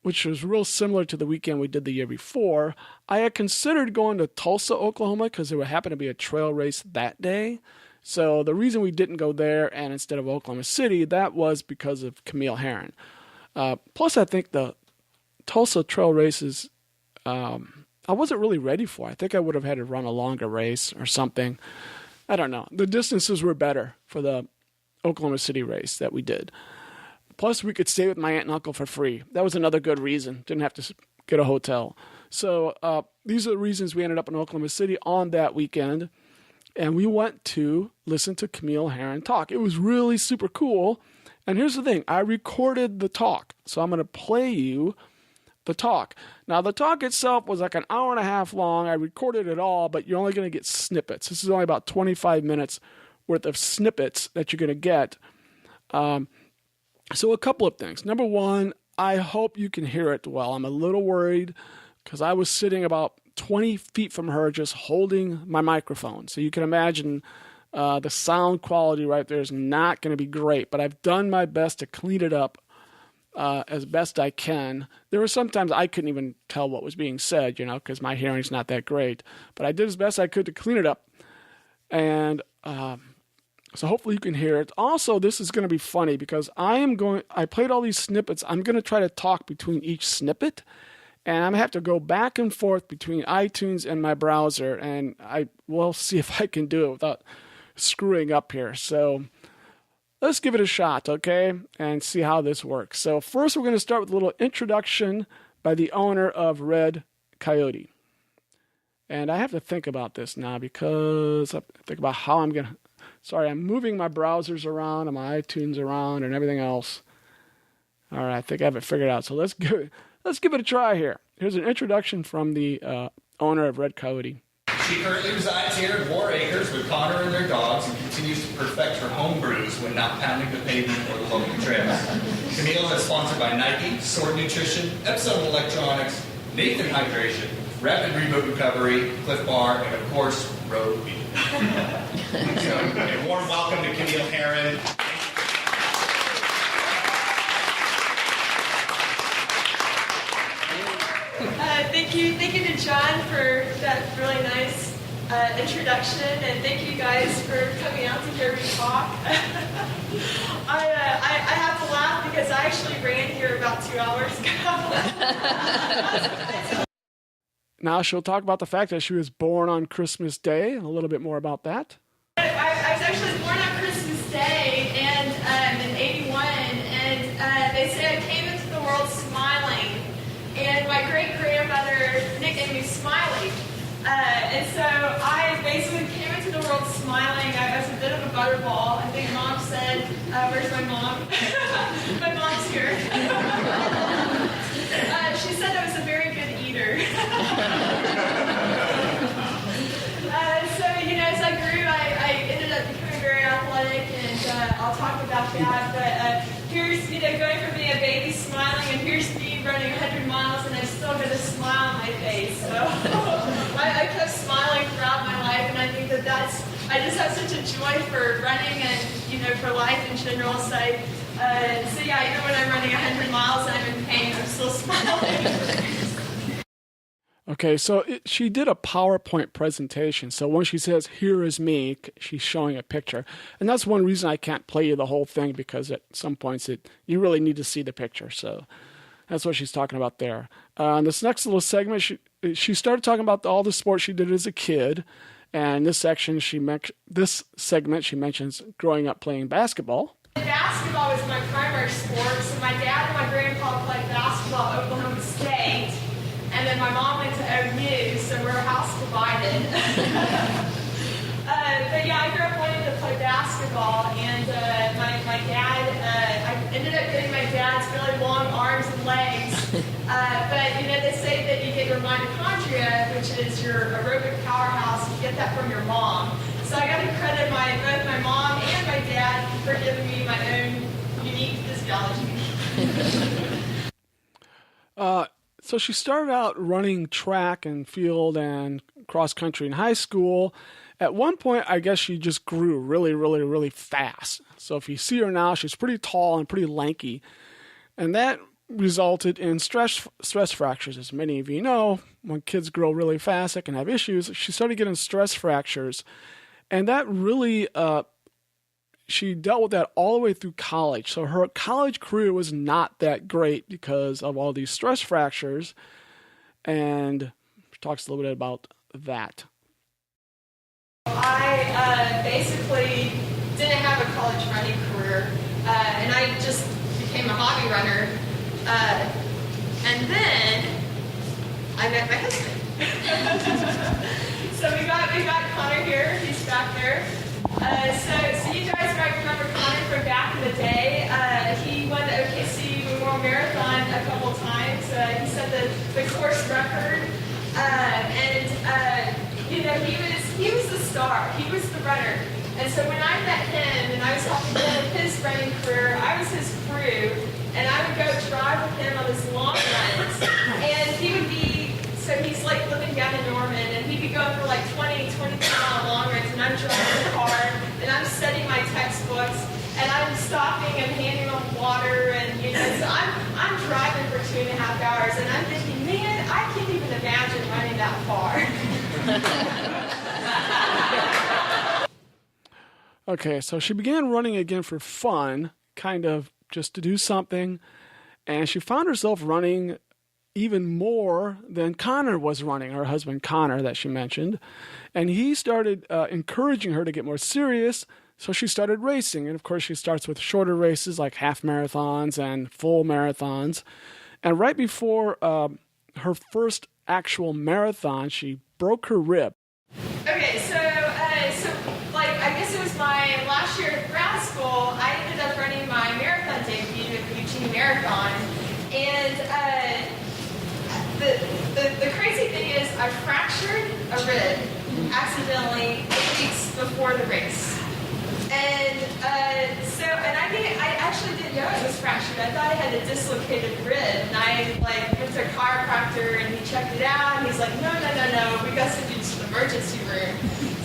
which was real similar to the weekend we did the year before. I had considered going to Tulsa, Oklahoma, because there would happen to be a trail race that day. So the reason we didn't go there and instead of Oklahoma City, that was because of Camille Herron. Plus, I think the Tulsa trail races, I wasn't really ready for. I think I would have had to run a longer race or something. I don't know. The distances were better for the Oklahoma City race that we did. Plus, we could stay with my aunt and uncle for free. That was another good reason. Didn't have to get a hotel. So these are the reasons we ended up in Oklahoma City on that weekend. And we went to listen to Camille Herron talk. It was really super cool. And here's the thing. I recorded the talk. So I'm going to play you the talk. Now, the talk itself was like an hour and a half long. I recorded it all, but you're only going to get snippets. This is only about 25 minutes worth of snippets that you're going to get. So a couple of things. Number one, I hope you can hear it well. I'm a little worried because I was sitting about 20 feet from her just holding my microphone. So you can imagine the sound quality right there is not going to be great, but I've done my best to clean it up as best I can. There were sometimes I couldn't even tell what was being said, because my hearing's not that great, but I did as best I could to clean it up. And so hopefully you can hear it. Also, this is going to be funny because I played all these snippets. I'm going to try to talk between each snippet, and I'm going to have to go back and forth between iTunes and my browser, and I will see if I can do it without screwing up here. So let's give it a shot, okay, and see how this works. So first we're going to start with a little introduction by the owner of Red Coyote. And I have to think about this now because I think about how I'm going to... Sorry, I'm moving my browsers around and my iTunes around and everything else. All right, I think I have it figured out. So let's give it a try here. Here's an introduction from the owner of Red Coyote. She currently resides here in War Acres with Connor and their dogs and continues to perfect her home brews when not pounding the pavement or the local trails. Camille is sponsored by Nike, Sword Nutrition, Epson Electronics, Nathan Hydration, Rapid Reboot Recovery, Cliff Bar, and of course, Road Beef. So, a warm welcome to Camille Herron. Thank you to John for that really nice introduction, and thank you guys for coming out to hear me talk. I have to laugh because I actually ran here about 2 hours ago. Now she'll talk about the fact that she was born on Christmas Day, a little bit more about that. I was actually born on Christmas Day and in 81, and they say I came into the world smiling, and my great-grandmother nicknamed me Smiley. And so I basically came into the world smiling. I was a bit of a butterball. I think Mom said, where's my mom? My mom's here. She said I was a very good eater. So, as I grew, I ended up becoming very athletic, and I'll talk about that. But here's, going from being a baby smiling, and here's me running 100 miles, and I still got a smile on my face. So I kept smiling throughout my life, and I think I just have such a joy for running and, for life in general. So yeah, even when I'm running 100 miles and I'm in pain, I'm still smiling. Okay, so she did a PowerPoint presentation. So when she says, "Here is me," she's showing a picture. And that's one reason I can't play you the whole thing, because at some points you really need to see the picture. So that's what she's talking about there. This next little segment, she started talking about all the sports she did as a kid. And this segment, she mentions growing up playing basketball. Basketball was my primary sport. So my dad and my grandpa played basketball at Oklahoma State. And then my mom went to OU, so we're house divided. But yeah, I grew up wanting to play basketball, and my dad, I ended up getting my dad's really long arms and legs. But they say that you get your mitochondria, which is your aerobic powerhouse, you get that from your mom. So I got to credit both my mom and my dad for giving me my own unique physiology. So she started out running track and field and cross country in high school. At one point, I guess she just grew really, really, really fast. So if you see her now, she's pretty tall and pretty lanky. And that resulted in stress fractures. As many of you know, when kids grow really fast, they can have issues. She started getting stress fractures. And that really, she dealt with that all the way through college. So her college career was not that great because of all these stress fractures. And she talks a little bit about that. I basically didn't have a college running career, and I just became a hobby runner. And then I met my husband. So we got Connor here. He's back there. So you guys might remember Connor from back in the day. He won the OKC Memorial Marathon a couple times. He set the course record, and he was the star. He was the runner. And so when I met him and I was helping him with his running career, I was his crew, and I would go drive with him on his long runs. And he would be, so he's like living down in Norman, and he'd be going for like 22-mile long runs, and I'm driving the car, and I'm studying my textbooks, and I'm stopping and handing him water, and so I'm driving for 2.5 hours, and I'm thinking, man, I can't even imagine running that far. Okay, so she began running again for fun, kind of just to do something, and she found herself running even more than Connor was running, her husband Connor that she mentioned, and he started encouraging her to get more serious, so she started racing, and of course she starts with shorter races like half marathons and full marathons, and right before her first actual marathon, she broke her rib. Okay, so I guess it was my last year of grad school. I ended up running my marathon debut at the Eugene Marathon, and the crazy thing is I fractured a rib accidentally 8 weeks before the race, and I actually didn't know it was fractured. I thought I had a dislocated rib, and I went to a chiropractor and he checked it out, and he's like, no, we got to do the emergency room.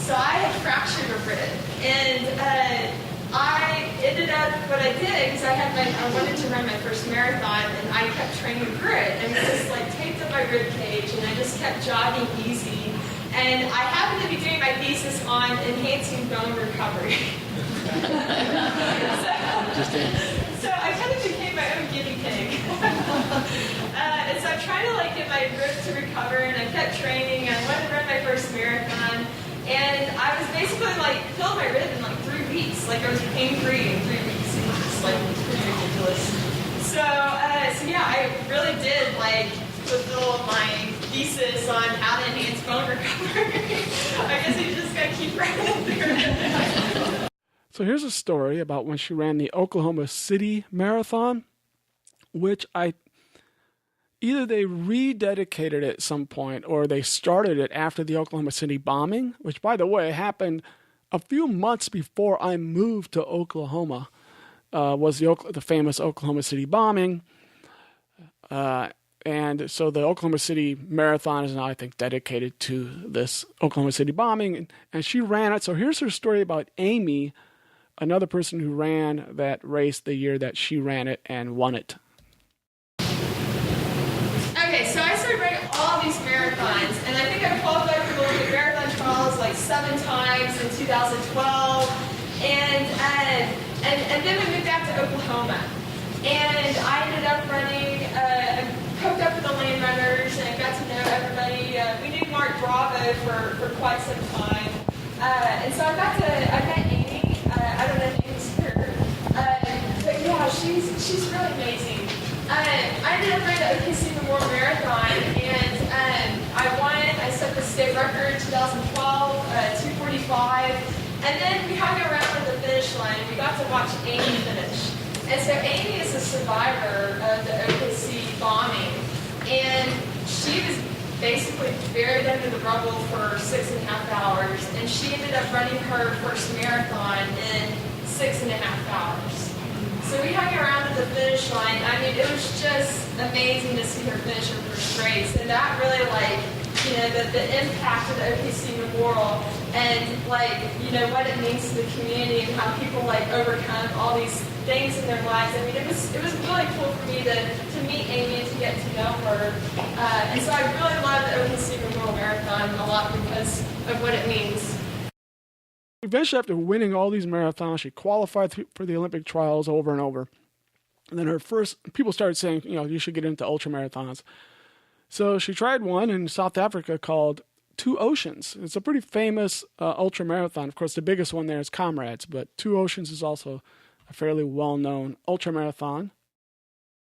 So I had fractured a rib, and I ended up, what I did, because I wanted to run my first marathon, and I kept training for it, and just taped up my rib cage, and I just kept jogging easy, And I happened to be doing my thesis on enhancing bone recovery. So I kind of became my own guinea pig. And so I'm trying to like get my ribs to recover, and I kept training. I wanted to run my first marathon, and I was basically like healed my rib in like 3 weeks. Like I was pain-free in 3 weeks. It was just like pretty ridiculous. So yeah, I really did like fulfill my thesis on how to enhance bone recovery. I guess you just gotta keep running through. So here's a story about when she ran the Oklahoma City Marathon, which either they rededicated it at some point or they started it after the Oklahoma City bombing, which, by the way, happened a few months before I moved to Oklahoma, was the famous Oklahoma City bombing. And so the Oklahoma City Marathon is now, I think, dedicated to this Oklahoma City bombing, and she ran it. So here's her story about Amy, another person who ran that race the year that she ran it and won it. Okay, so I started running all these marathons, and I think I qualified for the Olympic Marathon Trials like 7 times in 2012, and then we moved back to Oklahoma, and I ended up running, hooked up with the Lane Runners, and got to know everybody. We knew Mark Bravo for quite some time, and so I met Amy. I don't know if Amy's here, but yeah, she's really amazing. I ended up running the OKC Memorial Marathon, and I won. I set the state record in 2012, 2:45, and then we hung around at the finish line, and we got to watch Amy finish. And so Amy is a survivor of the OKC bombing, and she was basically buried under the rubble for 6.5 hours, and she ended up running her first marathon in 6.5 hours. So we hung around at the finish line. I mean, it was just amazing to see her finish her first race, and that really, like, you know, the impact of the OKC Memorial, and like, you know, what it means to the community and how people like overcome all these things in their lives. I mean, it was really cool for me to meet Amy and to get to know her, and so I really love the OKC Memorial Marathon a lot because of what it means. Eventually, after winning all these marathons, she qualified for the Olympic trials over and over. And then people started saying, you know, you should get into ultra marathons. So she tried one in South Africa called Two Oceans. It's a pretty famous ultra marathon. Of course, the biggest one there is Comrades, but Two Oceans is also a fairly well-known ultra marathon.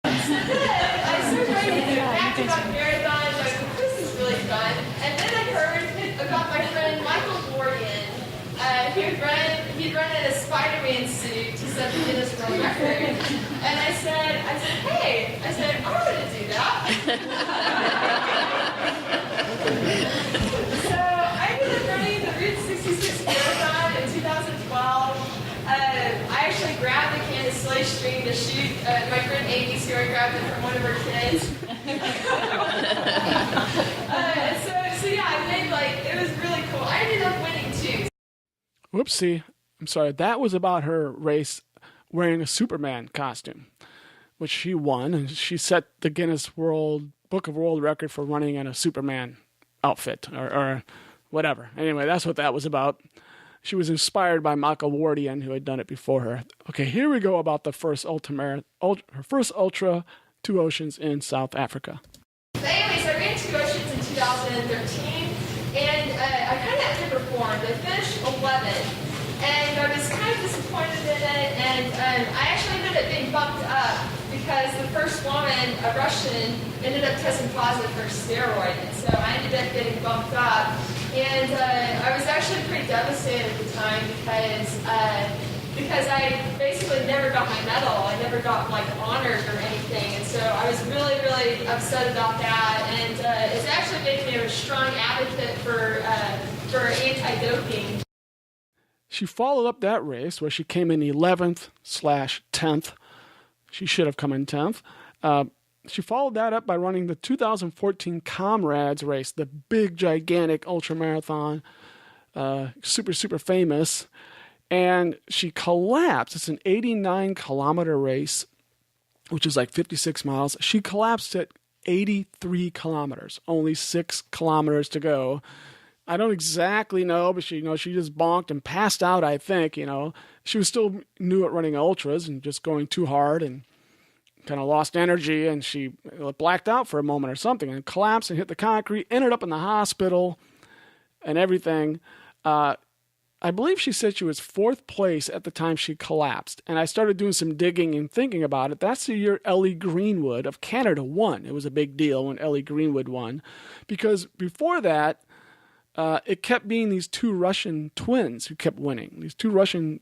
I started writing back-to-back marathons. I was like, this is really fun. And then I heard about my friend Michael Wardian. He'd run in a Spider-Man suit to set the Guinness World Record. And I said, hey, I want to do that. So I ended up running the Route 66 Marathon in 2012. I actually grabbed the Kansas Slave String to shoot my friend Amy's, who I grabbed it from one of her kids. So yeah, I made it was really cool. I ended up winning too. Whoopsie. I'm sorry. That was about her race wearing a Superman costume, which she won, and she set the Guinness Book of World Record for running in a Superman outfit or whatever. Anyway, that's what that was about. She was inspired by Michael Wardian, who had done it before her. Okay, here we go about the first her first ultra Two Oceans in South Africa. So anyways, I ran Two Oceans in 2013, and I kind of underperformed. I finished 11th, and I was kind of disappointed in it, and I actually ended up being bumped up because the first woman, a Russian, ended up testing positive for steroid, and so I ended up getting bumped up. And I was actually pretty devastated at the time because I basically never got my medal. I never got honored or anything, and so I was really, really upset about that. And it's actually made me a strong advocate for anti-doping. She followed up that race where she came in 11th/10th. She should have come in 10th. She followed that up by running the 2014 Comrades race, the big, gigantic ultramarathon, super, super famous. And she collapsed. It's an 89-kilometer race, which is like 56 miles. She collapsed at 83 kilometers, only 6 kilometers to go. I don't exactly know, but she just bonked and passed out, I think. She was still new at running ultras and just going too hard and kind of lost energy, and she blacked out for a moment or something and collapsed and hit the concrete, ended up in the hospital and everything. I believe she said she was 4th place at the time she collapsed. And I started doing some digging and thinking about it. That's the year Ellie Greenwood of Canada won. It was a big deal when Ellie Greenwood won. Because before that, it kept being these 2 Russian twins who kept winning. These 2 Russian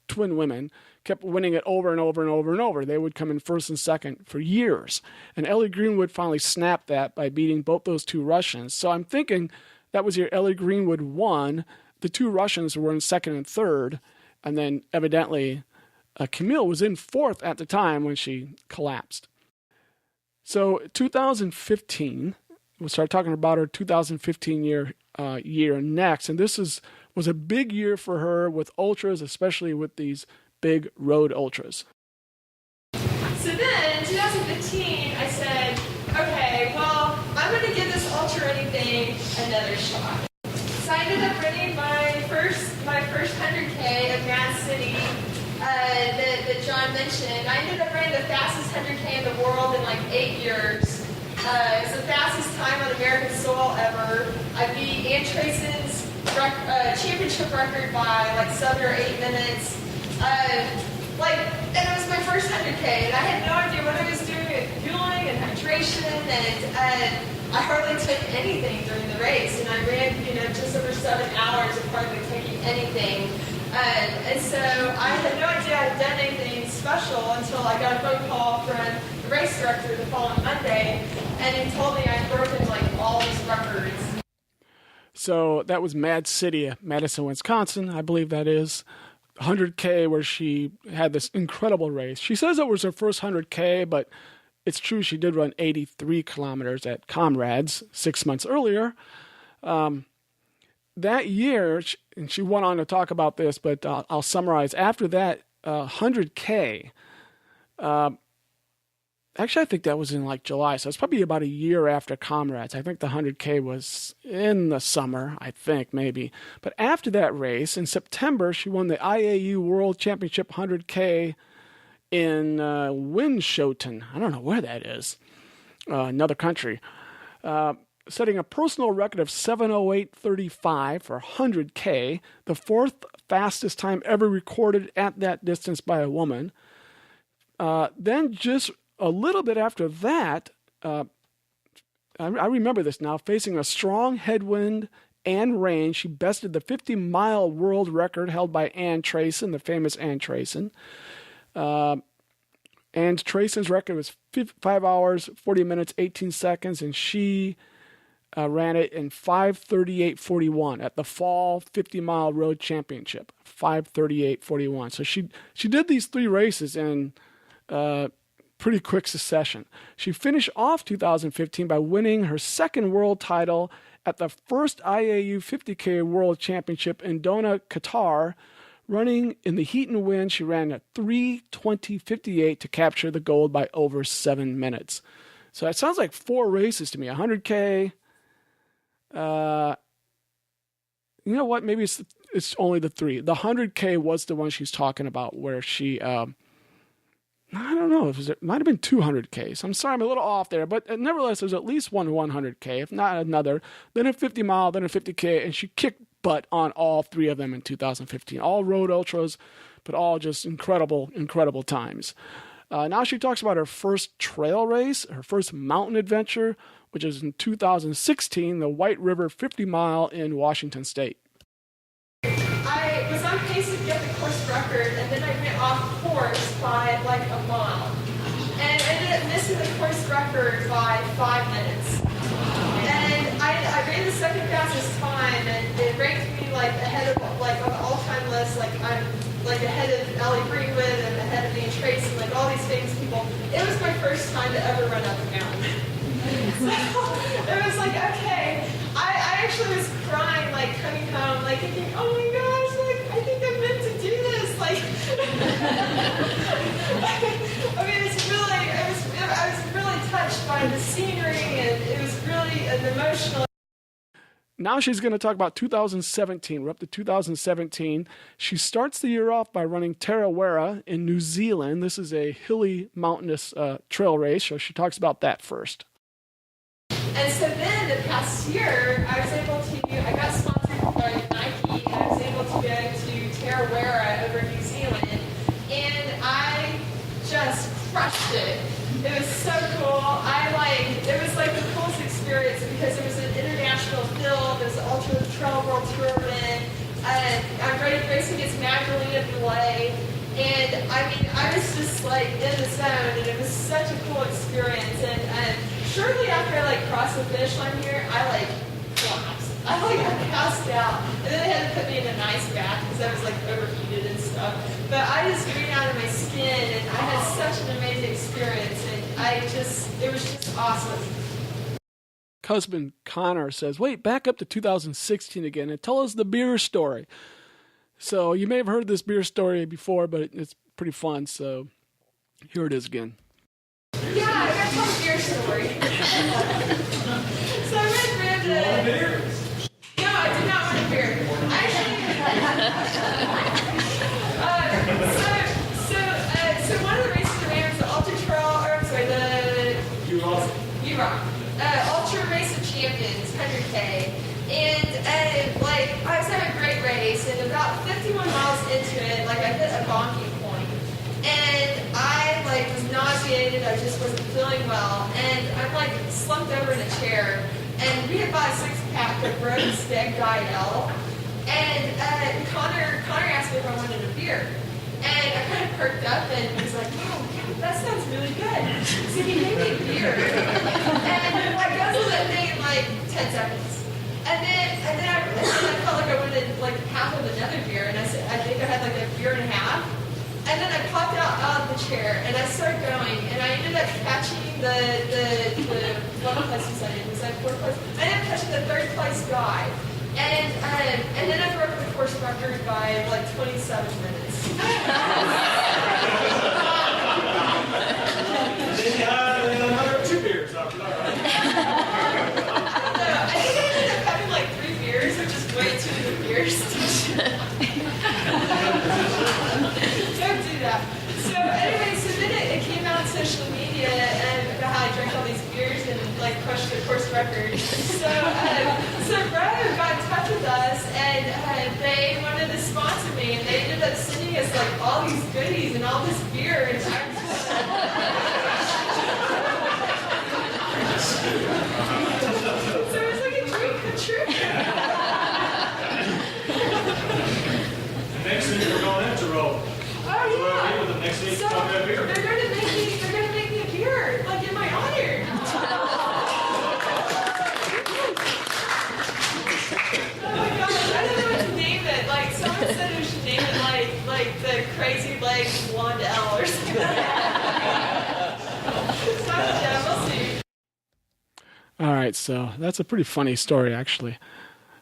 twin women kept winning it over and over and over and over. They would come in 1st and 2nd for years. And Ellie Greenwood finally snapped that by beating both those 2 Russians. So I'm thinking that was the year Ellie Greenwood won. The 2 Russians were in 2nd and 3rd, and then evidently Camille was in 4th at the time when she collapsed. So 2015, we'll start talking about her 2015 year next, and this was a big year for her with ultras, especially with these big road ultras. So then, in 2015, I said, okay, well, I'm going to give this ultra running thing another shot. So I ended up running my first 100K of Mad City that John mentioned. I ended up running the fastest 100K in the world in like 8 years. It was the fastest time on American soil ever. I beat Ann Trayson's championship record by like 7 or 8 minutes. And it was my first 100K, and I had no idea what I was doing with fueling and hydration, and I hardly took anything during the race, and I ran, just over 7 hours of hardly taking anything. And so I had no idea I had done anything special until I got a phone call from the race director the following Monday, and he told me I'd broken like all these records. So that was Mad City, Madison, Wisconsin, I believe that is. 100K, where she had this incredible race. She says it was her first 100K, but it's true she did run 83 kilometers at Comrades 6 months earlier. That year, and she went on to talk about this, but I'll summarize. After that 100K, actually I think that was in like July, so it's probably about a year after Comrades. I think the 100K was in the summer, I think, maybe. But after that race, in September, she won the IAU World Championship 100K in Winschoten. I don't know where that is. Another country. Setting a personal record of 7:08:35 for 100K, the 4th fastest time ever recorded at that distance by a woman. Then just a little bit after that, I remember this now, facing a strong headwind and rain, she bested the 50-mile world record held by Ann Trayson, the famous Ann Trayson. Ann Trayson's record was 5 hours, 40 minutes, 18 seconds, and she ran it in 5:38:41 at the Fall 50-Mile Road Championship, 5:38:41. So she did these 3 races in pretty quick succession. She finished off 2015 by winning her 2nd world title at the first IAU 50K World Championship in Doha, Qatar. Running in the heat and wind, she ran at 3:20:58 to capture the gold by over 7 minutes. So it sounds like 4 races to me. 100K. You know what? Maybe it's only the 3. The 100K was the one she's talking about, where she I don't know. It might have been 200Ks. I'm sorry, I'm a little off there. But nevertheless, there's at least one 100K, if not another. Then a 50-mile, then a 50K. And she kicked butt on all 3 of them in 2015. All road ultras, but all just incredible, incredible times. Now she talks about her first trail race, her first mountain adventure, which is in 2016, the White River 50-mile in Washington State. I was on pace to get the course record, and then I went off course by like a mile. And I ended up missing the course record by 5 minutes. And I ran the 2nd fastest time, and it ranked me like ahead of, like on the all-time list, like I'm like ahead of Ellie Greenwood and ahead of Ann Trayson, like all these famous people. It was my first time to ever run up a mountain. So it was like, okay, I actually was crying, like coming home, like thinking, oh my gosh, like I think I'm meant to do this. Like, I mean, I was really touched by the scenery, and it was really an emotional. Now she's going to talk about 2017. We're up to 2017. She starts the year off by running Tarawera in New Zealand. This is a hilly, mountainous trail race, so she talks about that first. And so then the past year, I got sponsored by Nike, and I was able to go to Tarawera over New Zealand, and I just crushed it. It was so cool. It was like the coolest experience because it was an international field. It was an Ultra Trail World Tournament. I'm racing against Magdalena Belay. And I was just like in the zone, and it was such a cool experience. And shortly after I crossed the finish line here, I collapsed. I passed out, and then they had to put me in an ice bath because I was overheated and stuff. But I just ran out of my skin, and I had such an amazing experience, and it was just awesome. Husband Connor says, wait, back up to 2016 again and tell us the beer story. So you may have heard this beer story before, but it's pretty fun. So here it is again. Yeah, I got to tell a beer story. So I went through the... You want a beer? No, I do not want a beer. So one of the races I ran was the Ultra Trail, U-Rock. Ultra Race of Champions, 100K. And I was having a great race, and about 51 miles into it, I hit a bonking point. And I was nauseated, I just wasn't feeling well. And I'm slumped over in a chair. And we had bought a 6-pack of Road Steg Diet L. And Connor asked me if I wanted a beer. And I kind of perked up and was like, oh, yeah, that sounds really good. So he made me a beer. And I got to that thing in 10 seconds. And then I felt like I wanted half of another beer. And I said, I think I had a beer and a half. And then I popped out of the chair and I started going. And I ended up catching what place was I in? Was that fourth place? I ended up catching the third place guy. And then I broke the course record by 27 minutes. Then you had another 2 beers after that, right? I think I ended up having 3 beers, which is way too many beers. Don't do that. So anyway, so then it came out on social media and about how I drank all these beers and crushed the course record. So Bravo got in touch with us and they wanted to sponsor me, and they ended up sending us all these goodies and all this beer, and I so it was like a dream come true. Next week we're going into roll. Oh yeah. With them next week, So talk about beer. they're gonna make me a beer, in my honor. Oh my gosh, I don't know what to name it. Someone said we should name it the Crazy Legs Blonde L or something. So yeah, we'll see. All right, so that's a pretty funny story, actually.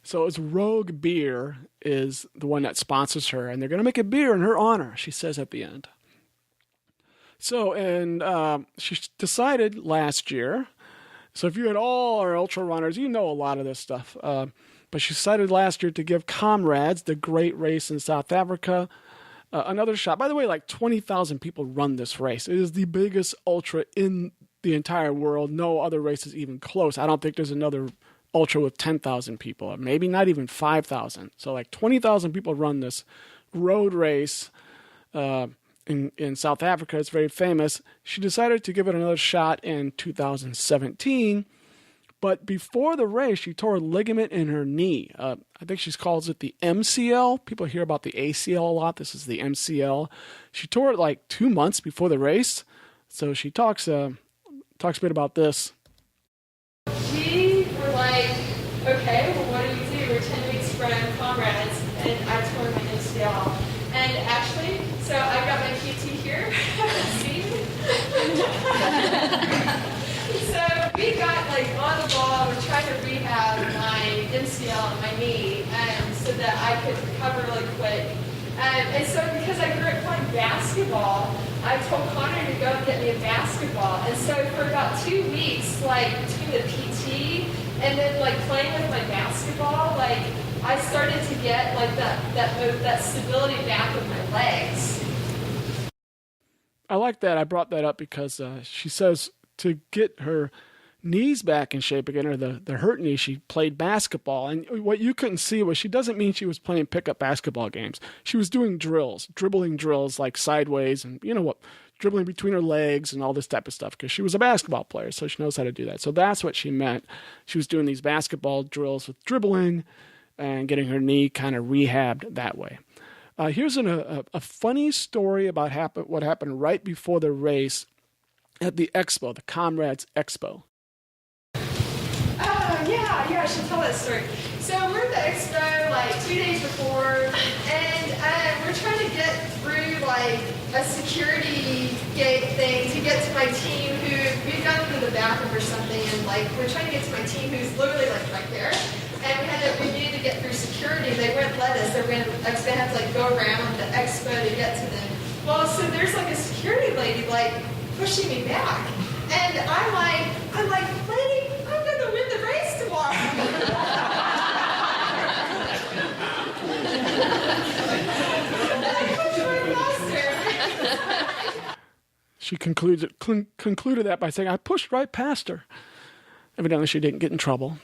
So it's Rogue Beer is the one that sponsors her, and they're going to make a beer in her honor, she says at the end. So, and she decided last year, so if you had all our ultra runners, you know a lot of this stuff, but she decided last year to give Comrades, the great race in South Africa, another shot. By the way, 20,000 people run this race. It is the biggest ultra in the entire world. No other race is even close. I don't think there's another ultra with 10,000 people, or maybe not even 5,000. So 20,000 people run this road race in South Africa. It's very famous. She decided to give it another shot in 2017. But before the race, she tore a ligament in her knee. I think she calls it the MCL. People hear about the ACL a lot. This is the MCL. She tore it 2 months before the race. So she talks a bit about this. We were okay, well, what do we do? We're 10 weeks from Comrades, and I tore my MCL. And actually, so I've got my PT here. See? So we got on the ball. We're trying to rehab my MCL and my knee, so that I could recover really quick. And so because I grew up playing basketball, I told Connor to go and get me a basketball. And so for about 2 weeks, between the PT and then playing with my basketball, basketball, like I started to get like that stability back with my legs. I like that. I brought that up because she says to get her knees back in shape again, or the hurt knee, she played basketball. And what you couldn't see was she doesn't mean she was playing pickup basketball games. She was doing drills, dribbling drills like sideways and, dribbling between her legs and all this type of stuff because she was a basketball player, so she knows how to do that. So that's what she meant. She was doing these basketball drills with dribbling and getting her knee kind of rehabbed that way. Here's a funny story about what happened right before the race at the expo, the Comrades Expo. Yeah, I should tell that story. So we're at the expo like 2 days before, and we're trying to get through like a security gate thing to get to my team who, we've gone to the bathroom or something, and like we're trying to get to my team who's literally like right there. And we needed to get through security. They wouldn't let us. They had to like go around the expo to get to them. Well, so there's like a security lady like pushing me back. And I'm like, lady, I'm going to win the race tomorrow. She concluded that by saying, I pushed right past her. Evidently, she didn't get in trouble.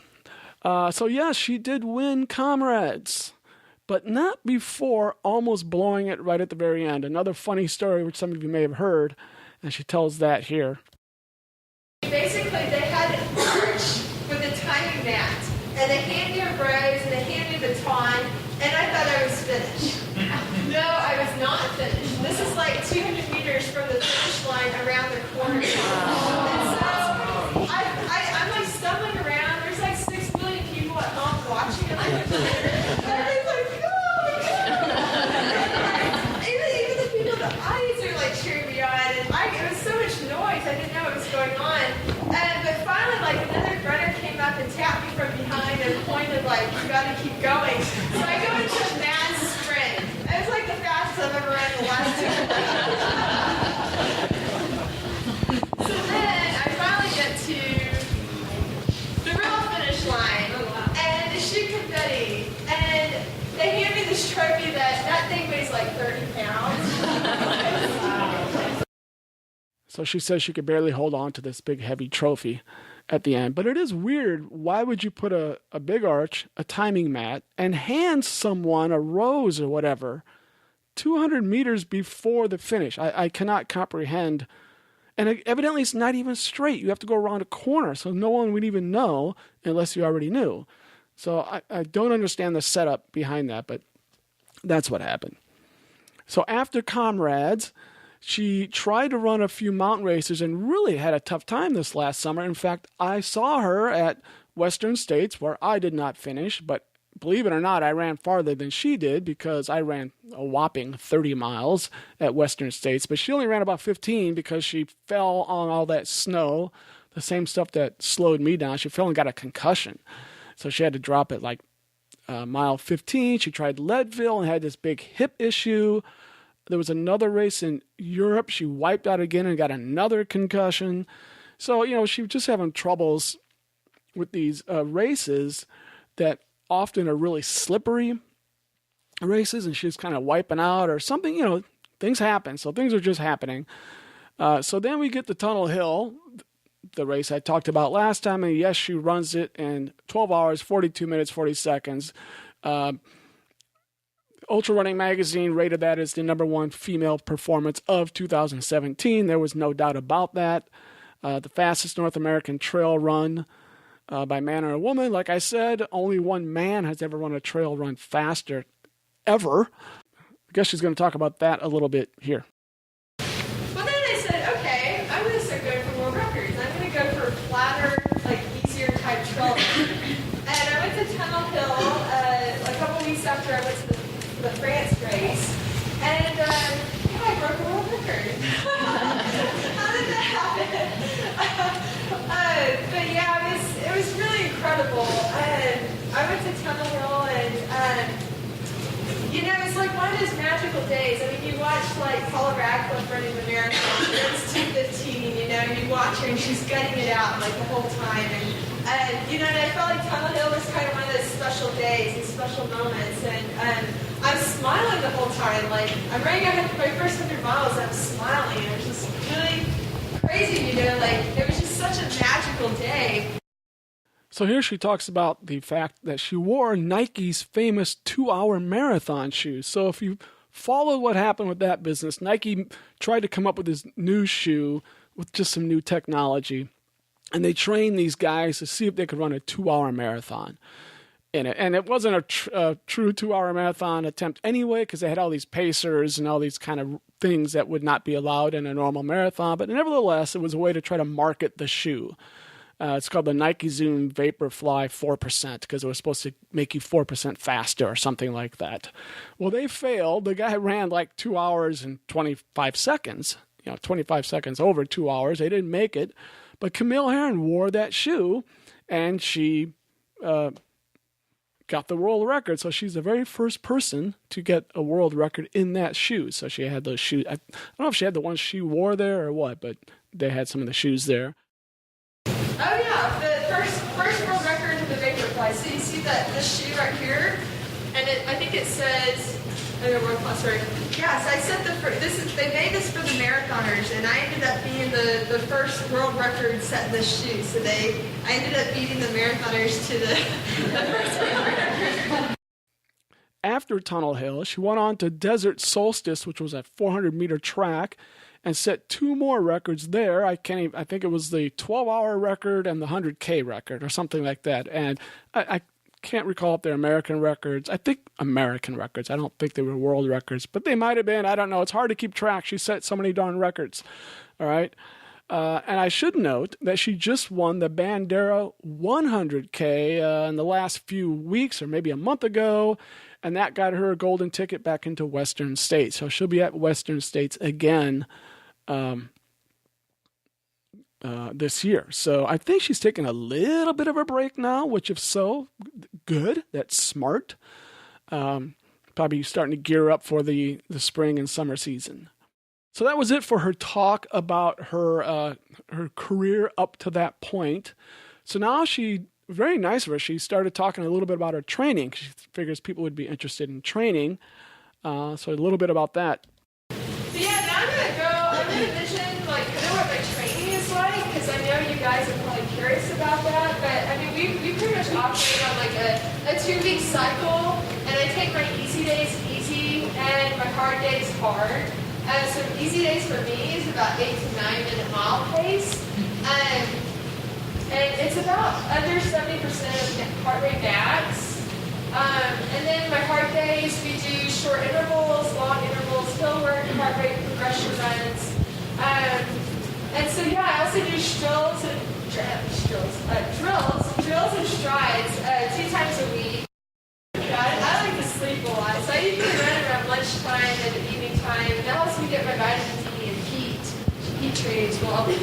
So, yes, she did win Comrades, but not before almost blowing it right at the very end. Another funny story, which some of you may have heard, and she tells that here. Basically, they had an arch with a timing mat, and they handed me a rose, and they handed me a baton, and I thought I was finished. No, I was not finished. This is like 200 meters from the finish line around the corner. And so I'm like stumbling around. There's like 6 million people at home watching, and I'm like, even the people in the audience are like cheering me on, and it was so much noise, I didn't know what was going on. But finally, like another runner came up and tapped me from behind and pointed like, you gotta keep going. So I go into a mad sprint. It was like the fastest I've ever run in the last 2 weeks. So then I finally get to the real finish line, and they shoot confetti, and they hand me this trophy that thing weighs like 30 pounds. So she says she could barely hold on to this big, heavy trophy at the end. But it is weird. Why would you put a big arch, a timing mat, and hand someone a rose or whatever 200 meters before the finish? I cannot comprehend. And evidently it's not even straight. You have to go around a corner, so no one would even know unless you already knew. So I don't understand the setup behind that, but that's what happened. So after Comrades, she tried to run a few mountain races and really had a tough time this last summer. In fact, I saw her at Western States where I did not finish, but believe it or not, I ran farther than she did because I ran a whopping 30 miles at Western States, but she only ran about 15 because she fell on all that snow, the same stuff that slowed me down. She fell and got a concussion, so she had to drop it like mile 15. She tried Leadville and had this big hip issue. There was another race in Europe. She wiped out again and got another concussion. So, she was just having troubles with these races that often are really slippery races, and she's kind of wiping out or something. Things happen. So things are just happening. So then we get to Tunnel Hill, the race I talked about last time, and yes, she runs it in 12 hours, 42 minutes, 40 seconds. Ultra Running Magazine rated that as the #1 female performance of 2017. There was no doubt about that. The fastest North American trail run by man or a woman. Like I said, only one man has ever run a trail run faster, ever. I guess she's going to talk about that a little bit here. Well, then I said, okay, I'm going to start going for world records. I'm going to go for flatter, like easier type trail run. And I went to Tunnel Hill a couple weeks after I went to the France race, and I broke a world record. How did that happen? But yeah, it was really incredible. I went to Tunnel Hill, and it's like one of those magical days. I mean, you watch like Paula Radcliffe running the marathon. It's 2:15. You watch her, and she's gutting it out like the whole time, and And I felt like Tunnel Hill was kind of one of those special days, these special moments. And I was smiling the whole time. Like, I'm running out my first 100 miles, I'm smiling. It was just really crazy, like, it was just such a magical day. So here she talks about the fact that she wore Nike's famous 2-hour marathon shoes. So if you follow what happened with that business, Nike tried to come up with this new shoe with just some new technology. And they trained these guys to see if they could run a 2-hour marathon in it. And it wasn't a true 2-hour marathon attempt anyway, because they had all these pacers and all these kind of things that would not be allowed in a normal marathon. But nevertheless, it was a way to try to market the shoe. It's called the Nike Zoom Vaporfly 4% because it was supposed to make you 4% faster or something like that. Well, they failed. The guy ran like 2 hours and 25 seconds, 25 seconds over 2 hours. They didn't make it. But Camille Herron wore that shoe, and she got the world record. So she's the very first person to get a world record in that shoe. So she had those shoes. I don't know if she had the ones she wore there or what, but they had some of the shoes there. Oh yeah, the first world record in the Vaporfly. So you see this shoe right here, and I think it says, world class record. Yeah, so I set they made this for the marathoners, and I ended up being the first world record set in this shoe. So I ended up beating the marathoners to the first world record. After Tunnel Hill, she went on to Desert Solstice, which was a 400-meter track, and set 2 more records there. I think it was the 12-hour record and the 100K record or something like that. And I can't recall if they're American records. I think American records. I don't think they were world records, but they might have been. I don't know. It's hard to keep track. She set so many darn records. All right. And I should note that she just won the Bandera 100K in the last few weeks or maybe a month ago, and that got her a golden ticket back into Western States. So she'll be at Western States again this year. So I think she's taking a little bit of a break now, which if so, good. That's smart. Probably starting to gear up for the spring and summer season. So that was it for her talk about her career up to that point. So now very nice of her, she started talking a little bit about her training. She figures people would be interested in training. So a little bit about that. Yeah, now I'm going to mention kind of what my training is like, because I know you guys are probably curious about that. But I mean, we pretty much operate on a 2-week cycle, and I take my easy days easy and my hard days hard. So easy days for me is about 8 to 9 minute mile pace, and it's about under 70% of heart rate max. And then my hard days, we do short intervals, long intervals, hill work, heart rate progression runs. And so yeah, I also do drills and strides 2 times a week. I like to sleep a lot, so I usually run around lunchtime and evening time, and that helps me get my vitamin D and heat training as well. And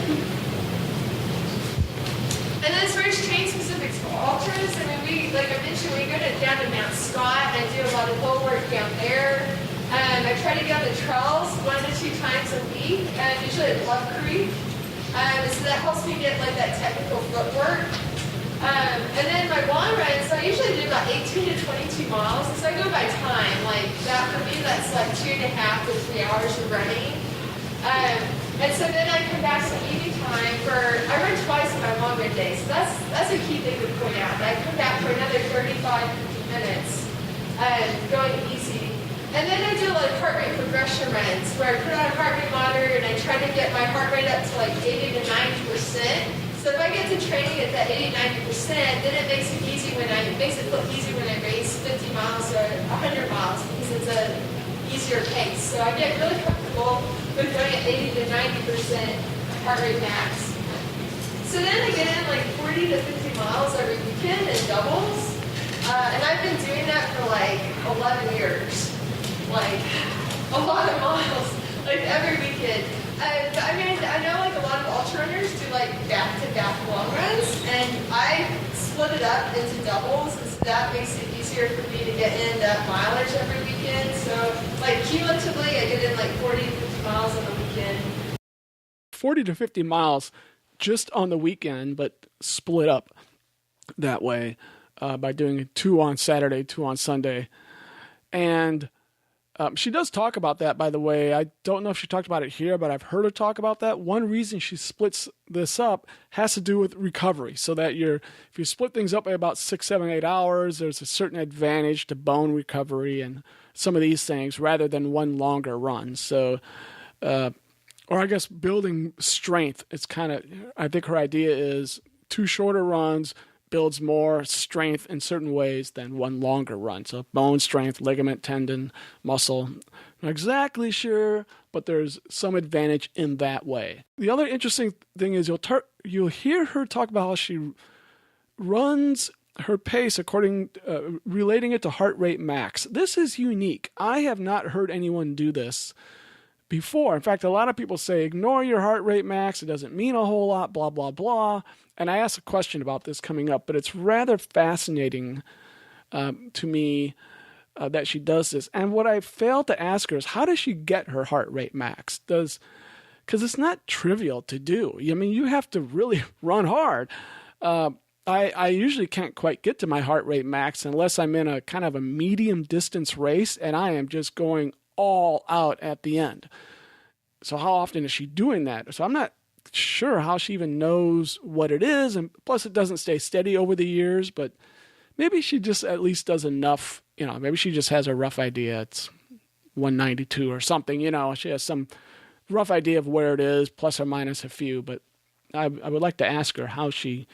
then as far as training specifics for ultras, I mean, like I mentioned, we go down to Mount Scott, and I do a lot of hill work down there. I try to get on the trails 1 to 2 times a week, usually at Bluff Creek. So that helps me get that technical footwork. And then my long runs, I usually do about 18 to 22 miles. And so I go by time. Like that for me, that's like 2.5 to 3 hours of running. And so then I come back some evening time I run twice on my long run days. So that's a key thing to point out. I come back for another 35, 50 minutes, going easy. And then I do heart rate progression runs where I put on a heart rate monitor and I try to get my heart rate up to 80 to 90%. So if I get to training at that 80-90%, then it makes it look easy when I race 50 miles or 100 miles because it's an easier pace. So I get really comfortable with going at 80 to 90% heart rate max. So then I get in 40 to 50 miles every weekend in doubles, and I've been doing that for 11 years, a lot of miles, every weekend. But I mean, I know a lot of ultra runners do back-to-back long runs, and I split it up into doubles, and so that makes it easier for me to get in that mileage every weekend. So cumulatively, I get in 40 to 50 miles on the weekend. 40 to 50 miles just on the weekend, but split up. that way by doing 2 on Saturday, 2 on Sunday. And she does talk about that, by the way. I don't know if she talked about it here, but I've heard her talk about that. One reason she splits this up has to do with recovery, so that if you split things up by about 6, 7, 8 hours, there's a certain advantage to bone recovery and some of these things rather than one longer run. So, or I guess building strength. It's I think her idea is 2 shorter runs builds more strength in certain ways than one longer run. So bone strength, ligament, tendon, muscle. Not exactly sure, but there's some advantage in that way. The other interesting thing is you'll hear her talk about how she runs her pace relating it to heart rate max. This is unique. I have not heard anyone do this before. In fact, a lot of people say, ignore your heart rate max. It doesn't mean a whole lot, blah, blah, blah. And I asked a question about this coming up, but it's rather fascinating to me that she does this. And what I failed to ask her is, how does she get her heart rate max? Because it's not trivial to do. I mean, you have to really run hard. I usually can't quite get to my heart rate max unless I'm in a kind of a medium distance race and I am just going all out at the end. So how often is she doing that? So I'm not sure how she even knows what it is, and plus it doesn't stay steady over the years, but maybe she just at least does enough, maybe she just has a rough idea. It's 192 or something, she has some rough idea of where it is, plus or minus a few, but I would like to ask her how she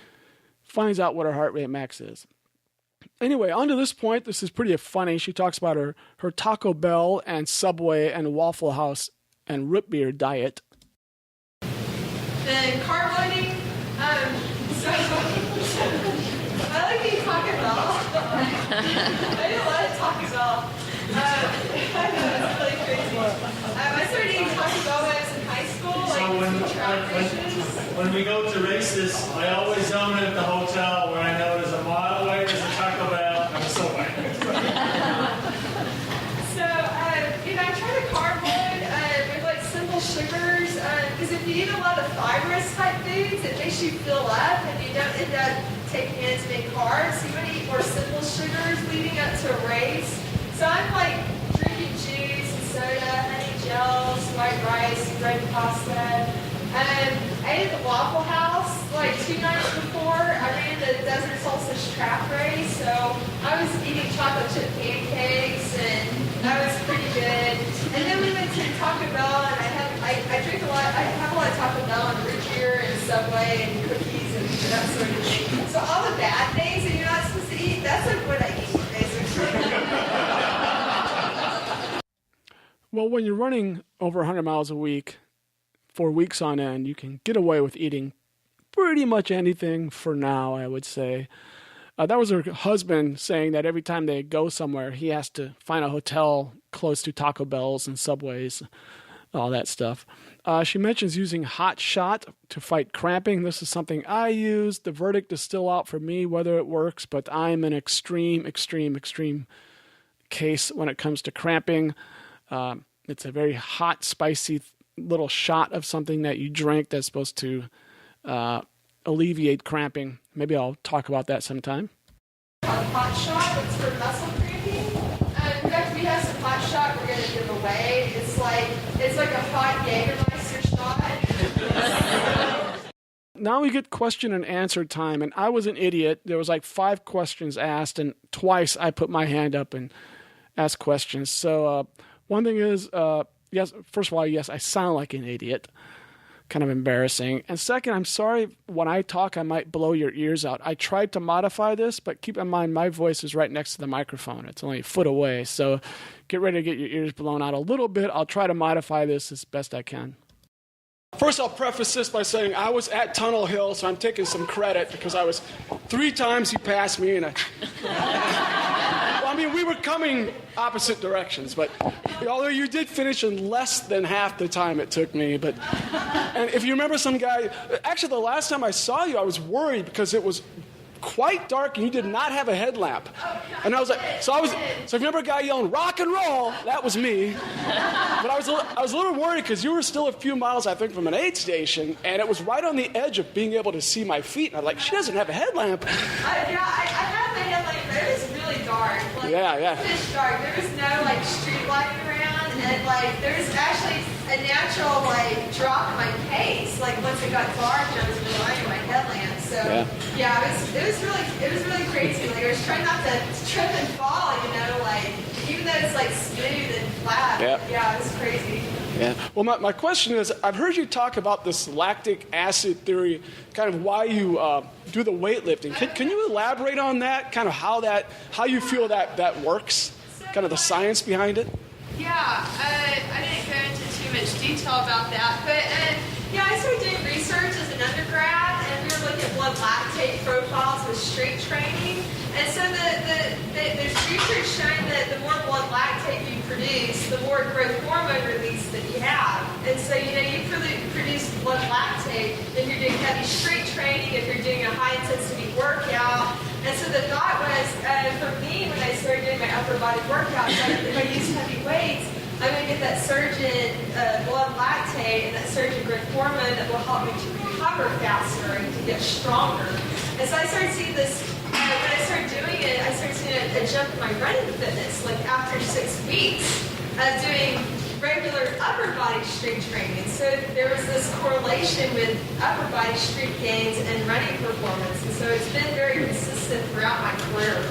finds out what her heart rate max is. Anyway, on to this point, this is pretty funny. She talks about her Taco Bell and Subway and Waffle House and root beer diet. Then carb loading. So I like eating Taco Bell. I eat a lot of Taco Bell. I know, it's really crazy. I started eating Taco Bell when I was in high school, track races. When we go to races, I always zone in at the hotel where I know there's a mile away, there's a Taco Bell, and a Subway. So, I try to carb load with simple sugars, because if you eat a lot of fibrous type foods, it makes you fill up and you don't end up taking in as many carbs. So you want to eat more simple sugars leading up to a race. So I'm drinking juice, soda, honey gels, white rice, bread pasta. I ate at the Waffle House 2 nights before. I ran the Desert Solstice track race, so I was eating chocolate chip pancakes, and that was pretty good. And then we went to Taco Bell, and I drink a lot. I have a lot of Taco Bell and root beer and Subway and cookies and that sort of thing. So all the bad things that you're not supposed to eat, that's what I eat, basically. Well, when you're running over 100 miles a week, for weeks on end, you can get away with eating pretty much anything for now, I would say. That was her husband saying that every time they go somewhere, he has to find a hotel close to Taco Bells and Subways, all that stuff. She mentions using Hot Shot to fight cramping. This is something I use. The verdict is still out for me whether it works, but I'm an extreme case when it comes to cramping. It's a very hot, spicy little shot of something that you drink that's supposed to alleviate cramping. Maybe I'll talk about that sometime. Hot Shot, it's for muscle cramping. In fact, we have some Hot Shot we're going to give away. It's like a hot Jägermeister shot. Now we get question and answer time, and I was an idiot. There was 5 questions asked, and twice I put my hand up and asked questions. So one thing is, yes, first of all, yes, I sound like an idiot. Kind of embarrassing. And second, I'm sorry when I talk, I might blow your ears out. I tried to modify this, but keep in mind my voice is right next to the microphone. It's only a foot away. So get ready to get your ears blown out a little bit. I'll try to modify this as best I can. First, I'll preface this by saying I was at Tunnel Hill, so I'm taking some credit because I was 3 times he passed me. And we were coming opposite directions, but although you did finish in less than half the time it took me. And if you remember some guy, actually the last time I saw you, I was worried because it was quite dark, and you did not have a headlamp. And I was like, so if you remember a guy yelling, rock and roll, that was me. But I was a little worried because you were still a few miles, I think, from an aid station, and it was right on the edge of being able to see my feet. And I'm like, she doesn't have a headlamp. I had my headlamp, but it was really dark. Like, Yeah. Pitch dark. There was no like street lighting around, and like there was actually a natural like drop in my pace. Like once it got dark, I was relying on my headlamp. So yeah, it was really crazy. Like I was trying not to trip and fall, like even though it's like smooth and flat. Yeah, it was crazy. Yeah. Well, my question is, I've heard you talk about this lactic acid theory, kind of why you do the weightlifting. Can you elaborate on that? Kind of how you feel that works? Kind of the science behind it? Yeah, I didn't go into too much detail about that, but I started doing research as an undergrad, and we were looking at blood lactate profiles with strength training. And so there's research showing that the more blood lactate you produce, the more growth hormone release that you have. And so, you produce blood lactate if you're doing heavy strength training, if you're doing a high-intensity workout. And so the thought was, for me, when I started doing my upper body workouts, if I use heavy weights, I'm going to get that surge in blood lactate and that surge in growth hormone that will help me to recover faster and to get stronger. And so I started seeing this, when I started doing it, I started seeing a jump in my running fitness, like after 6 weeks of doing regular upper body strength training. So there was this correlation with upper body strength gains and running performance. And so it's been very consistent throughout my career.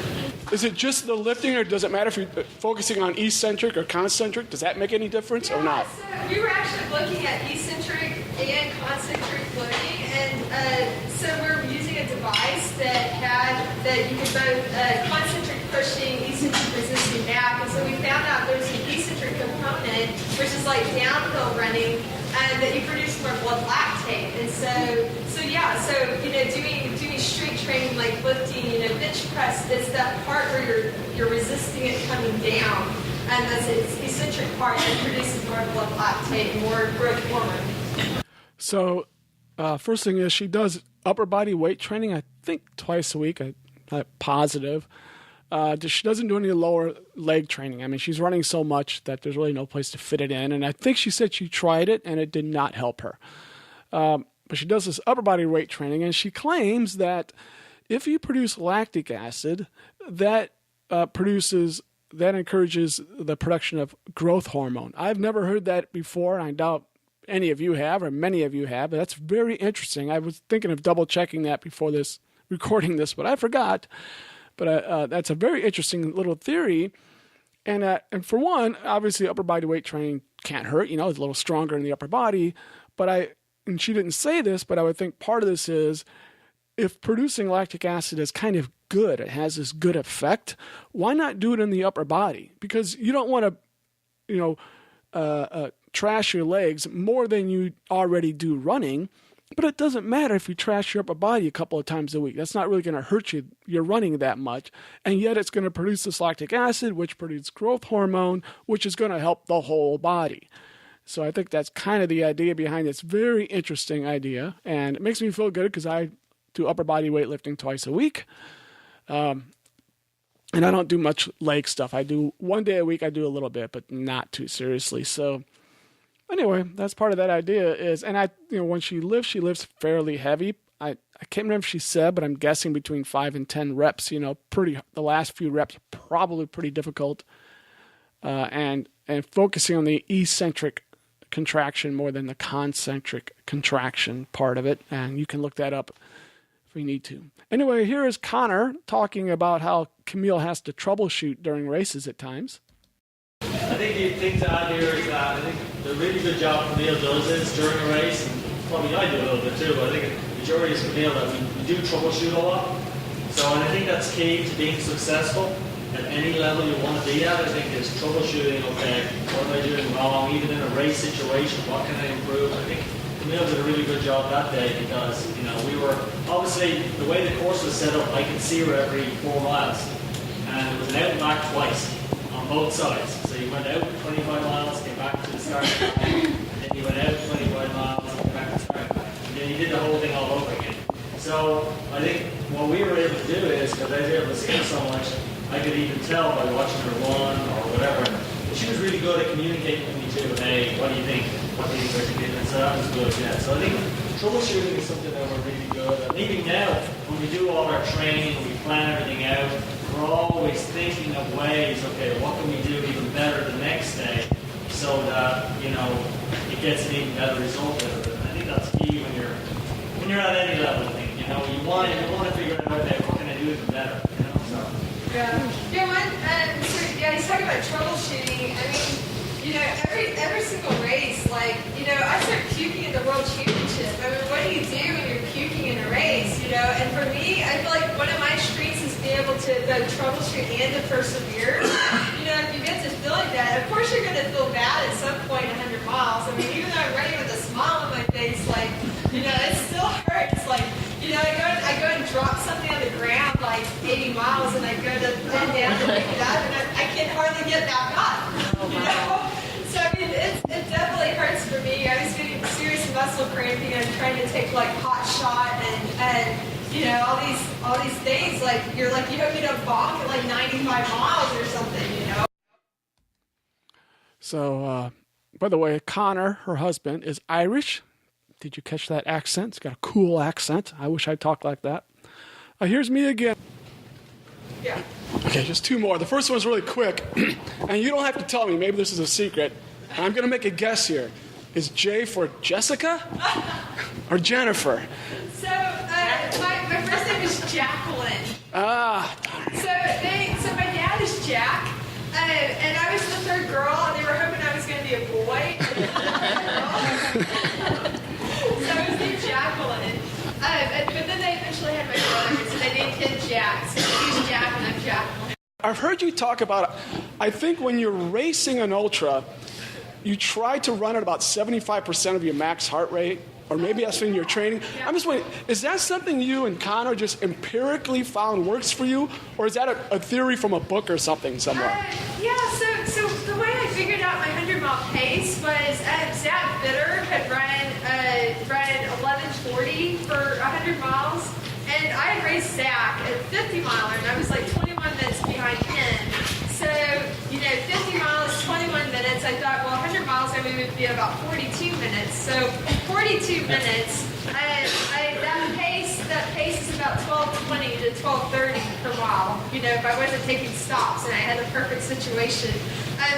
Is it just the lifting, or does it matter if you're focusing on eccentric or concentric? Does that make any difference or not? So we were actually looking at eccentric and concentric loading, and so we're using a device that you can both concentric pushing, eccentric resisting back, and so we found out there's an eccentric component, which is like downhill running, and that you produce more blood lactate. And so doing strength training like lifting, bench press, it's that part where you're resisting it coming down, and that's its eccentric part that produces more blood lactate and more growth hormone. So, first thing is she does upper body weight training, I think twice a week. I'm not positive. She doesn't do any lower leg training. I mean, she's running so much that there's really no place to fit it in. And I think she said she tried it and it did not help her. But she does this upper body weight training, and she claims that if you produce lactic acid, that encourages the production of growth hormone. I've never heard that before, and I doubt any of you have, or many of you have. But that's very interesting. I was thinking of double checking that before recording this, but I forgot. But that's a very interesting little theory. And for one, obviously upper body weight training can't hurt. It's a little stronger in the upper body. And she didn't say this, but I would think part of this is if producing lactic acid is kind of good, it has this good effect, why not do it in the upper body? Because you don't want to, trash your legs more than you already do running. But it doesn't matter if you trash your upper body a couple of times a week. That's not really going to hurt you. You're running that much. And yet it's going to produce this lactic acid, which produces growth hormone, which is going to help the whole body. So I think that's kind of the idea behind this very interesting idea. And it makes me feel good because I do upper body weightlifting twice a week. And I don't do much leg stuff. I do one day a week. I do a little bit, but not too seriously. So anyway, that's part of that idea is, and when she lifts fairly heavy. I can't remember if she said, but I'm guessing between 5 and 10 reps, the last few reps, probably pretty difficult. And focusing on the eccentric contraction more than the concentric contraction part of it. And you can look that up if we need to. Anyway, here is Connor talking about how Camille has to troubleshoot during races at times. I think the thing to add here is that I think the really good job Camille does is during a race, and probably I do a little bit too, but I think the majority is Camille that we do troubleshoot a lot. And I think that's key to being successful at any level you want to be at. I think is troubleshooting, okay, what am I doing wrong, even in a race situation, what can I improve? I think Camille did a really good job that day because, we were, obviously, the way the course was set up, I could see her every 4 miles. And it was an out and back twice on both sides. So you went out 25 miles, came back to the start, and then you went out 25 miles, came back to the start. And then you did the whole thing all over again. So I think what we were able to do is, because I was able to see her so much, I could even tell by watching her run or whatever. And she was really good at communicating with me too. Hey, what do you think? What do you think I did? And so that was good, yeah. So I think troubleshooting is something that we're really good at. And even now, when we do all our training, when we plan everything out, we're always thinking of ways, okay, what can we do even better the next day so that, it gets an even better result out of it. And I think that's key when you're at any level, I think. You want to figure out, okay, what can I do even better, so. Yeah. He's talking about troubleshooting. I mean, every single race, I started puking in the World Championship. I mean, what do you do when you're puking in a race, And for me, I feel like one of my strengths is being able to both troubleshoot and to persevere. If you get to feeling that, of course you're going to feel bad at some point 100 miles. I mean, even though I'm running with a smile on my face, it still hurts. I go and drop something on the ground 80 miles, and I go to bend down to pick it up, and I can hardly get back up. So I mean, it definitely hurts for me. I was getting serious muscle cramping and trying to take hot shot and all these things. You hope you don't bonk at 95 miles or something. So, by the way, Connor, her husband, is Irish. Did you catch that accent? It's got a cool accent. I wish I talked like that. Here's me again. Yeah. Okay, just two more. The first one's really quick, and you don't have to tell me. Maybe this is a secret. I'm going to make a guess here. Is J for Jessica or Jennifer? So my first name is Jacqueline. So my dad is Jack, and I was the third girl, and they were hoping I was going to be a boy. So I was named Jacqueline. But then they eventually had my brother, so they named him Jack. So he's Jack and I'm Jacqueline. I've heard you talk about, I think when you're racing an ultra, you try to run at about 75% of your max heart rate, or maybe that's when you're training. Yeah. I'm just wondering, is that something you and Connor just empirically found works for you, or is that a theory from a book or something somewhere? So the way I figured out my 100-mile pace was Zach Bitter had run 11:40 for 100 miles, and I had raced Zach at 50-miler, and I was 21 minutes behind him. So, 50 miles, 21 minutes. I thought, well, 100 miles, I mean, it would be about 42 minutes. So, 42 minutes. That pace is about 12:20 to 12:30 per mile. If I wasn't taking stops and I had the perfect situation.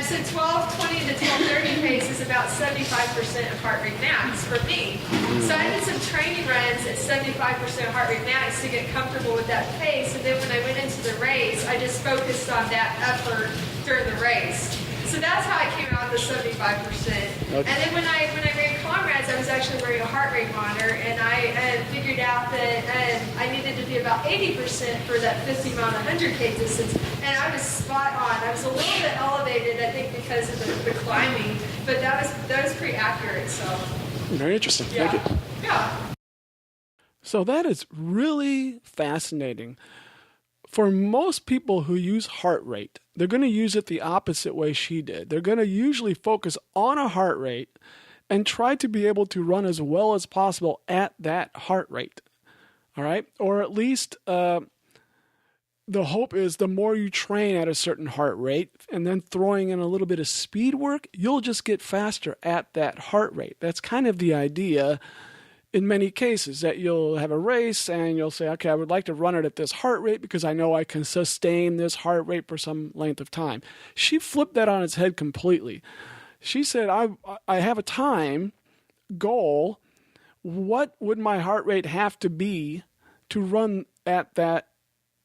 So 12:20 to 12:30 pace is about 75% of heart rate max for me. So I did some training runs at 75% heart rate max to get comfortable with that pace. And then when I went into the race, I just focused on that effort during the race. So that's how I came out with the 75%. Okay. And then when I ran Comrades, I was actually wearing a heart rate monitor, and I figured out that I needed to be about 80% for that 50-mile and 100K distance, and I was spot on. I was a little bit elevated, I think, because of the climbing, but that was pretty accurate. So very interesting. Yeah. Thank you. Yeah. So that is really fascinating. For most people who use heart rate, they're going to use it the opposite way she did. They're going to usually focus on a heart rate and try to be able to run as well as possible at that heart rate. All right? Or at least the hope is the more you train at a certain heart rate and then throwing in a little bit of speed work, you'll just get faster at that heart rate. That's kind of the idea in many cases, that you'll have a race and you'll say, okay, I would like to run it at this heart rate because I know I can sustain this heart rate for some length of time. She flipped that on its head completely. She said, I have a time goal. What would my heart rate have to be to run at that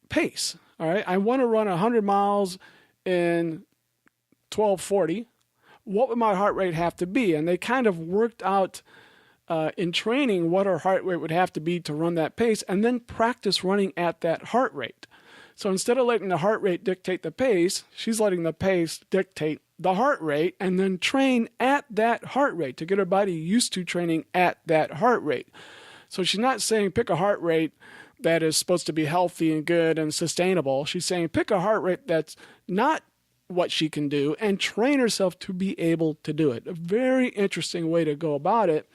pace? All right, I want to run 100 miles in 12:40. What would my heart rate have to be? And they kind of worked out in training what her heart rate would have to be to run that pace, and then practice running at that heart rate. So instead of letting the heart rate dictate the pace, she's letting the pace dictate the heart rate, and then train at that heart rate to get her body used to training at that heart rate. So she's not saying pick a heart rate that is supposed to be healthy and good and sustainable. She's saying pick a heart rate that's not what she can do and train herself to be able to do it. A very interesting way to go about it.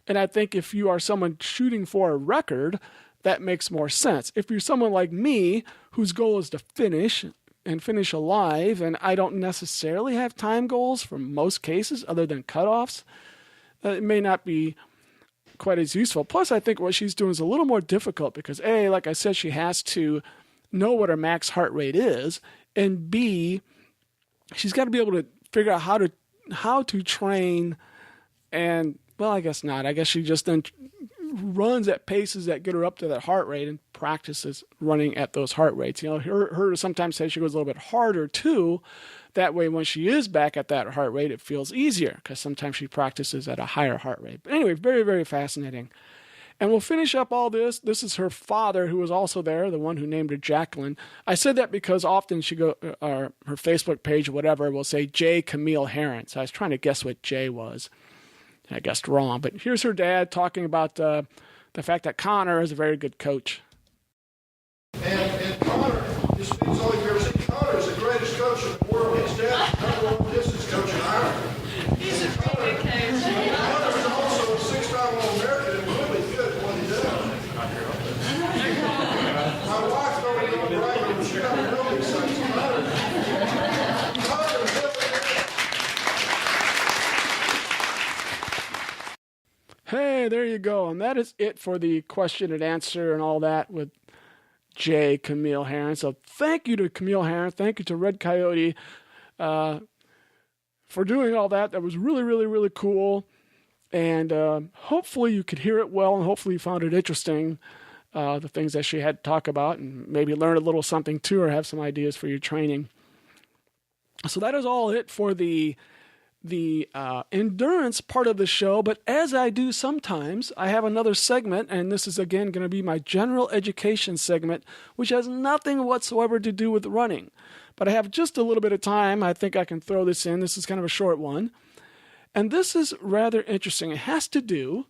And I think if you are someone shooting for a record, that makes more sense. If you're someone like me, whose goal is to finish and finish alive, and I don't necessarily have time goals for most cases other than cutoffs, it may not be quite as useful. Plus, I think what she's doing is a little more difficult because A, like I said, she has to know what her max heart rate is, and B, she's got to be able to figure out how to train. And well, I guess not. I guess she just then runs at paces that get her up to that heart rate and practices running at those heart rates. You know, her sometimes say she goes a little bit harder too. That way, when she is back at that heart rate, it feels easier because sometimes she practices at a higher heart rate. But anyway, very, very fascinating. And we'll finish up all this. This is her father, who was also there, the one who named her Jacqueline. I said that because often her Facebook page or whatever will say J. Camille Herron. So I was trying to guess what J was. I guessed wrong. But here's her dad talking about the fact that Connor is a very good coach. And Connor, this speaks all you've ever seen. Connor is the greatest coach in the world. His dad is the number one distance coach in Ireland. He's a pretty good coach. Connor is also a six-time All-American and really good at what he does. My wife told me on private, but she got to know these things. Connor is really good. Hey, there you go. And that is it for the question and answer and all that with J. Camille Herron. So thank you to Camille Herron. Thank you to Red Coyote for doing all that. That was really, really, really cool. And hopefully you could hear it well, and hopefully you found it interesting, the things that she had to talk about, and maybe learn a little something too, or have some ideas for your training. So that is all it for the endurance part of the show. But as I do sometimes, I have another segment, and this is again going to be my general education segment, which has nothing whatsoever to do with running. But I have just a little bit of time. I think I can throw this in. This is kind of a short one. And this is rather interesting. It has to do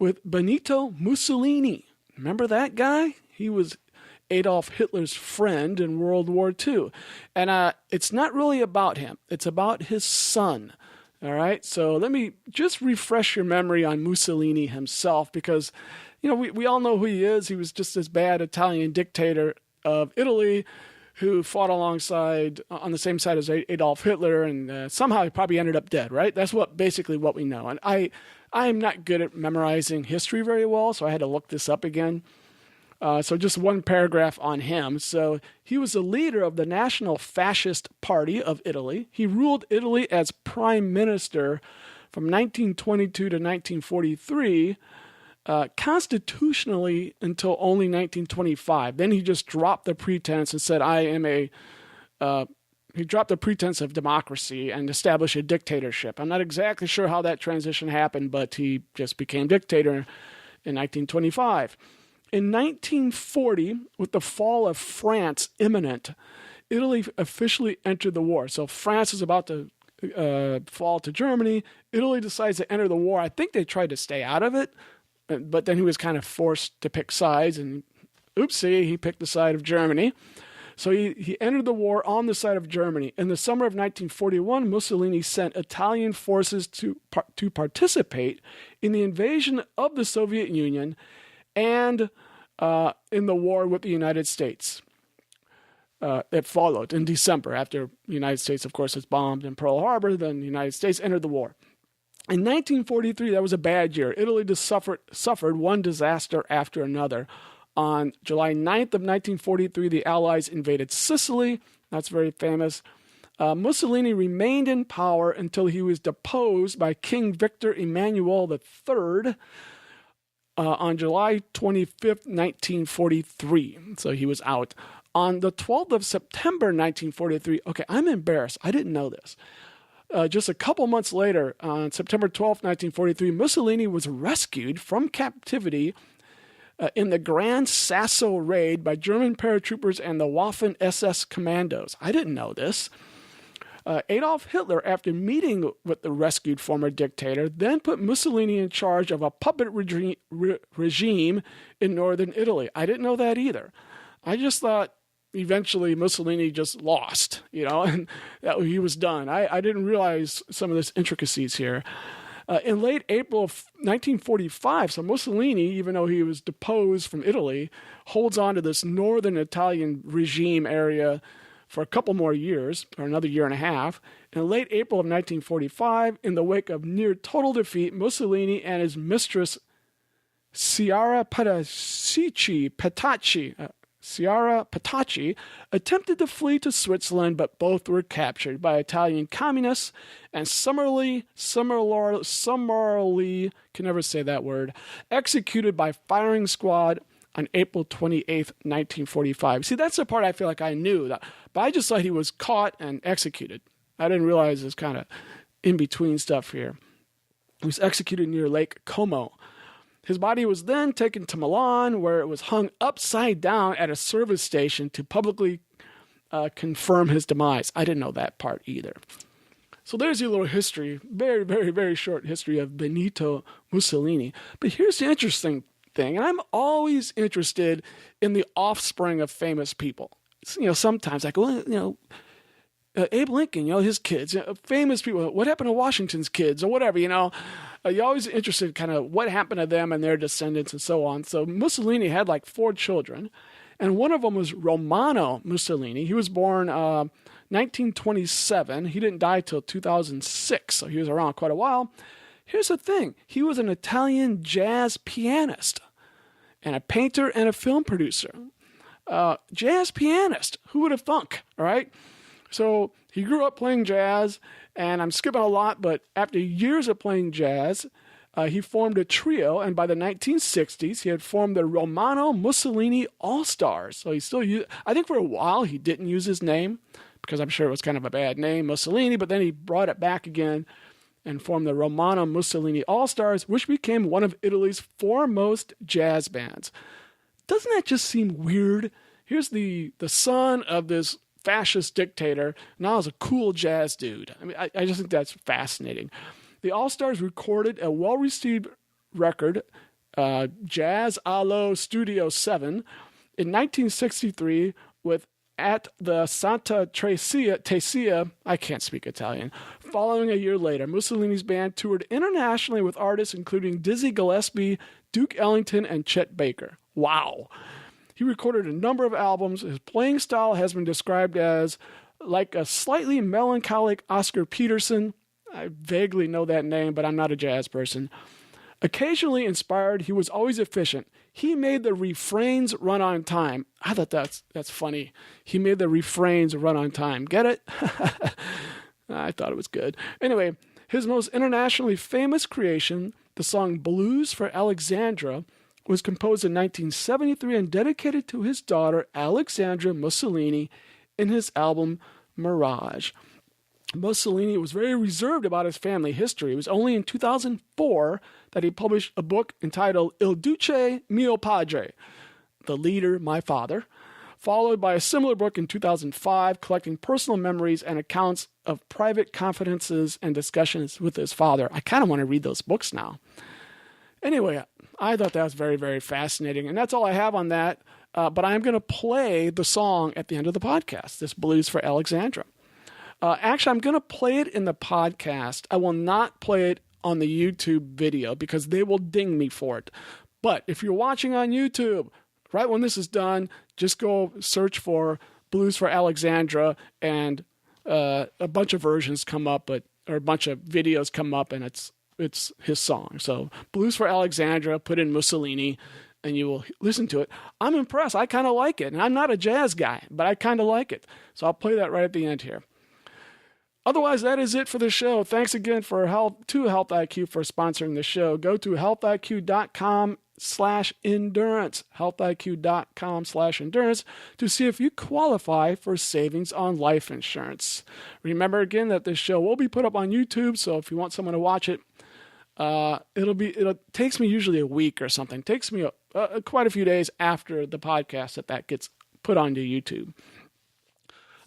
with Benito Mussolini. Remember that guy? He was Adolf Hitler's friend in World War II. And it's not really about him. It's about his son. All right? So let me just refresh your memory on Mussolini himself, because, you know, we all know who he is. He was just this bad Italian dictator of Italy who fought alongside, on the same side as Adolf Hitler, and somehow he probably ended up dead, right? That's basically what we know. And I am not good at memorizing history very well, so I had to look this up again. So just one paragraph on him. So he was the leader of the National Fascist Party of Italy. He ruled Italy as prime minister from 1922 to 1943, constitutionally until only 1925. Then he just dropped the pretense and said, he dropped the pretense of democracy and established a dictatorship. I'm not exactly sure how that transition happened, but he just became dictator in 1925. In 1940, with the fall of France imminent, Italy officially entered the war. So France is about to fall to Germany. Italy decides to enter the war. I think they tried to stay out of it, but then he was kind of forced to pick sides, and oopsie, he picked the side of Germany. So he entered the war on the side of Germany. In the summer of 1941, Mussolini sent Italian forces to participate in the invasion of the Soviet Union and in the war with the United States. It followed in December, after the United States, of course, was bombed in Pearl Harbor. Then the United States entered the war. In 1943, that was a bad year. Italy just suffered one disaster after another. On July 9th of 1943, the Allies invaded Sicily. That's very famous. Mussolini remained in power until he was deposed by King Victor Emmanuel III on July 25th, 1943. So he was out. On the 12th of September, 1943, okay, I'm embarrassed. I didn't know this. Just a couple months later, on September 12th, 1943, Mussolini was rescued from captivity in the Grand Sasso raid by German paratroopers and the Waffen SS commandos. I didn't know this. Adolf Hitler, after meeting with the rescued former dictator, then put Mussolini in charge of a puppet regime in northern Italy. I didn't know that either. I just thought eventually Mussolini just lost, and that he was done. I didn't realize some of these intricacies here. In late April of 1945, so Mussolini, even though he was deposed from Italy, holds on to this northern Italian regime area for a couple more years, or another year and a half. In late April of 1945, in the wake of near total defeat, Mussolini and his mistress, Ciara Petacci, attempted to flee to Switzerland, but both were captured by Italian communists and summarily, can never say that word, executed by firing squad on April 28th, 1945. See, that's the part I feel like I knew, but I just thought he was caught and executed. I didn't realize this kind of in-between stuff here. He was executed near Lake Como. His body was then taken to Milan, where it was hung upside down at a service station to publicly confirm his demise. I didn't know that part either. So there's your little history, very, very, very short history of Benito Mussolini. But here's the interesting thing, and I'm always interested in the offspring of famous people. Sometimes I go, Abe Lincoln, his kids, famous people. What happened to Washington's kids, or whatever, You're always interested kind of what happened to them and their descendants and so on. So Mussolini had like 4 children, and one of them was Romano Mussolini. He was born 1927. He didn't die till 2006, so he was around quite a while. Here's the thing. He was an Italian jazz pianist and a painter and a film producer. Jazz pianist. Who would have thunk, all right? So he grew up playing jazz, and I'm skipping a lot, but after years of playing jazz, he formed a trio, and by the 1960s, he had formed the Romano Mussolini All-Stars. So he still used, I think for a while he didn't use his name, because I'm sure it was kind of a bad name, Mussolini, but then he brought it back again and formed the Romano Mussolini All-Stars, which became one of Italy's foremost jazz bands. Doesn't that just seem weird? Here's the son of this fascist dictator, now is a cool jazz dude. I mean, I just think that's fascinating. The All-Stars recorded a well-received record, Jazz Allo Studio 7, in 1963 with At the Santa Tesia, I can't speak Italian. Following a year later, Mussolini's band toured internationally with artists including Dizzy Gillespie, Duke Ellington, and Chet Baker. Wow. He recorded a number of albums. His playing style has been described as like a slightly melancholic Oscar Peterson. I vaguely know that name, but I'm not a jazz person. Occasionally inspired, he was always efficient. He made the refrains run on time. I thought that's funny. He made the refrains run on time. Get it? I thought it was good. Anyway, his most internationally famous creation, the song Blues for Alexandra, was composed in 1973 and dedicated to his daughter, Alexandra Mussolini, in his album Mirage. Mussolini was very reserved about his family history. It was only in 2004 that he published a book entitled Il Duce Mio Padre, The Leader, My Father, followed by a similar book in 2005 collecting personal memories and accounts of private confidences and discussions with his father. I kind of want to read those books now. Anyway, I thought that was very, very fascinating, and that's all I have on that. But I'm going to play the song at the end of the podcast, this Blues for Alexandra. Actually, I'm going to play it in the podcast. I will not play it on the YouTube video because they will ding me for it. But if you're watching on YouTube, right when this is done, just go search for Blues for Alexandra, and a bunch of versions come up, or a bunch of videos come up, and it's his song. So Blues for Alexandra, put in Mussolini, and you will listen to it. I'm impressed. I kind of like it. And I'm not a jazz guy, but I kind of like it. So I'll play that right at the end here. Otherwise, that is it for the show. Thanks again to Health IQ for sponsoring the show. Go to healthiq.com/endurance, healthiq.com/endurance, to see if you qualify for savings on life insurance. Remember again that this show will be put up on YouTube, so if you want someone to watch it, it takes me usually a week or something. It takes me quite a few days after the podcast that gets put onto YouTube.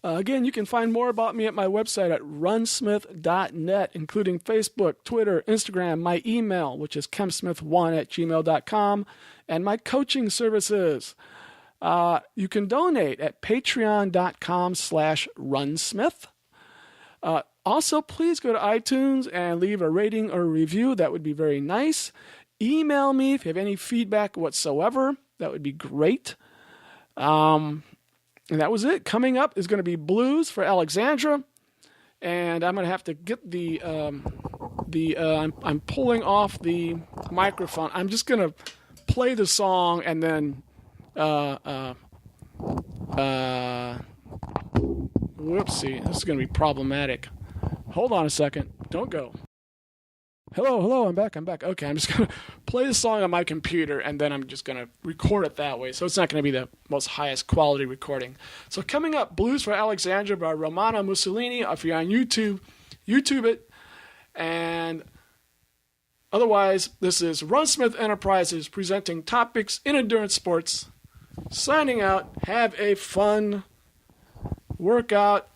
Again, you can find more about me at my website at runsmith.net, including Facebook, Twitter, Instagram, my email, which is kemsmith1@gmail.com, and my coaching services. You can donate at patreon.com/runsmith. Also, please go to iTunes and leave a rating or a review. That would be very nice. Email me if you have any feedback whatsoever. That would be great. And that was it. Coming up is going to be Blues for Alexandra. And I'm going to have to get I'm pulling off the microphone. I'm just going to play the song and then whoopsie, this is going to be problematic. Hold on a second. Don't go. Hello, I'm back. Okay, I'm just going to play the song on my computer, and then I'm just going to record it that way. So it's not going to be the most highest quality recording. So coming up, Blues for Alexandra by Romano Mussolini. If you're on YouTube it. And otherwise, this is Ron Smith Enterprises presenting topics in endurance sports. Signing out. Have a fun workout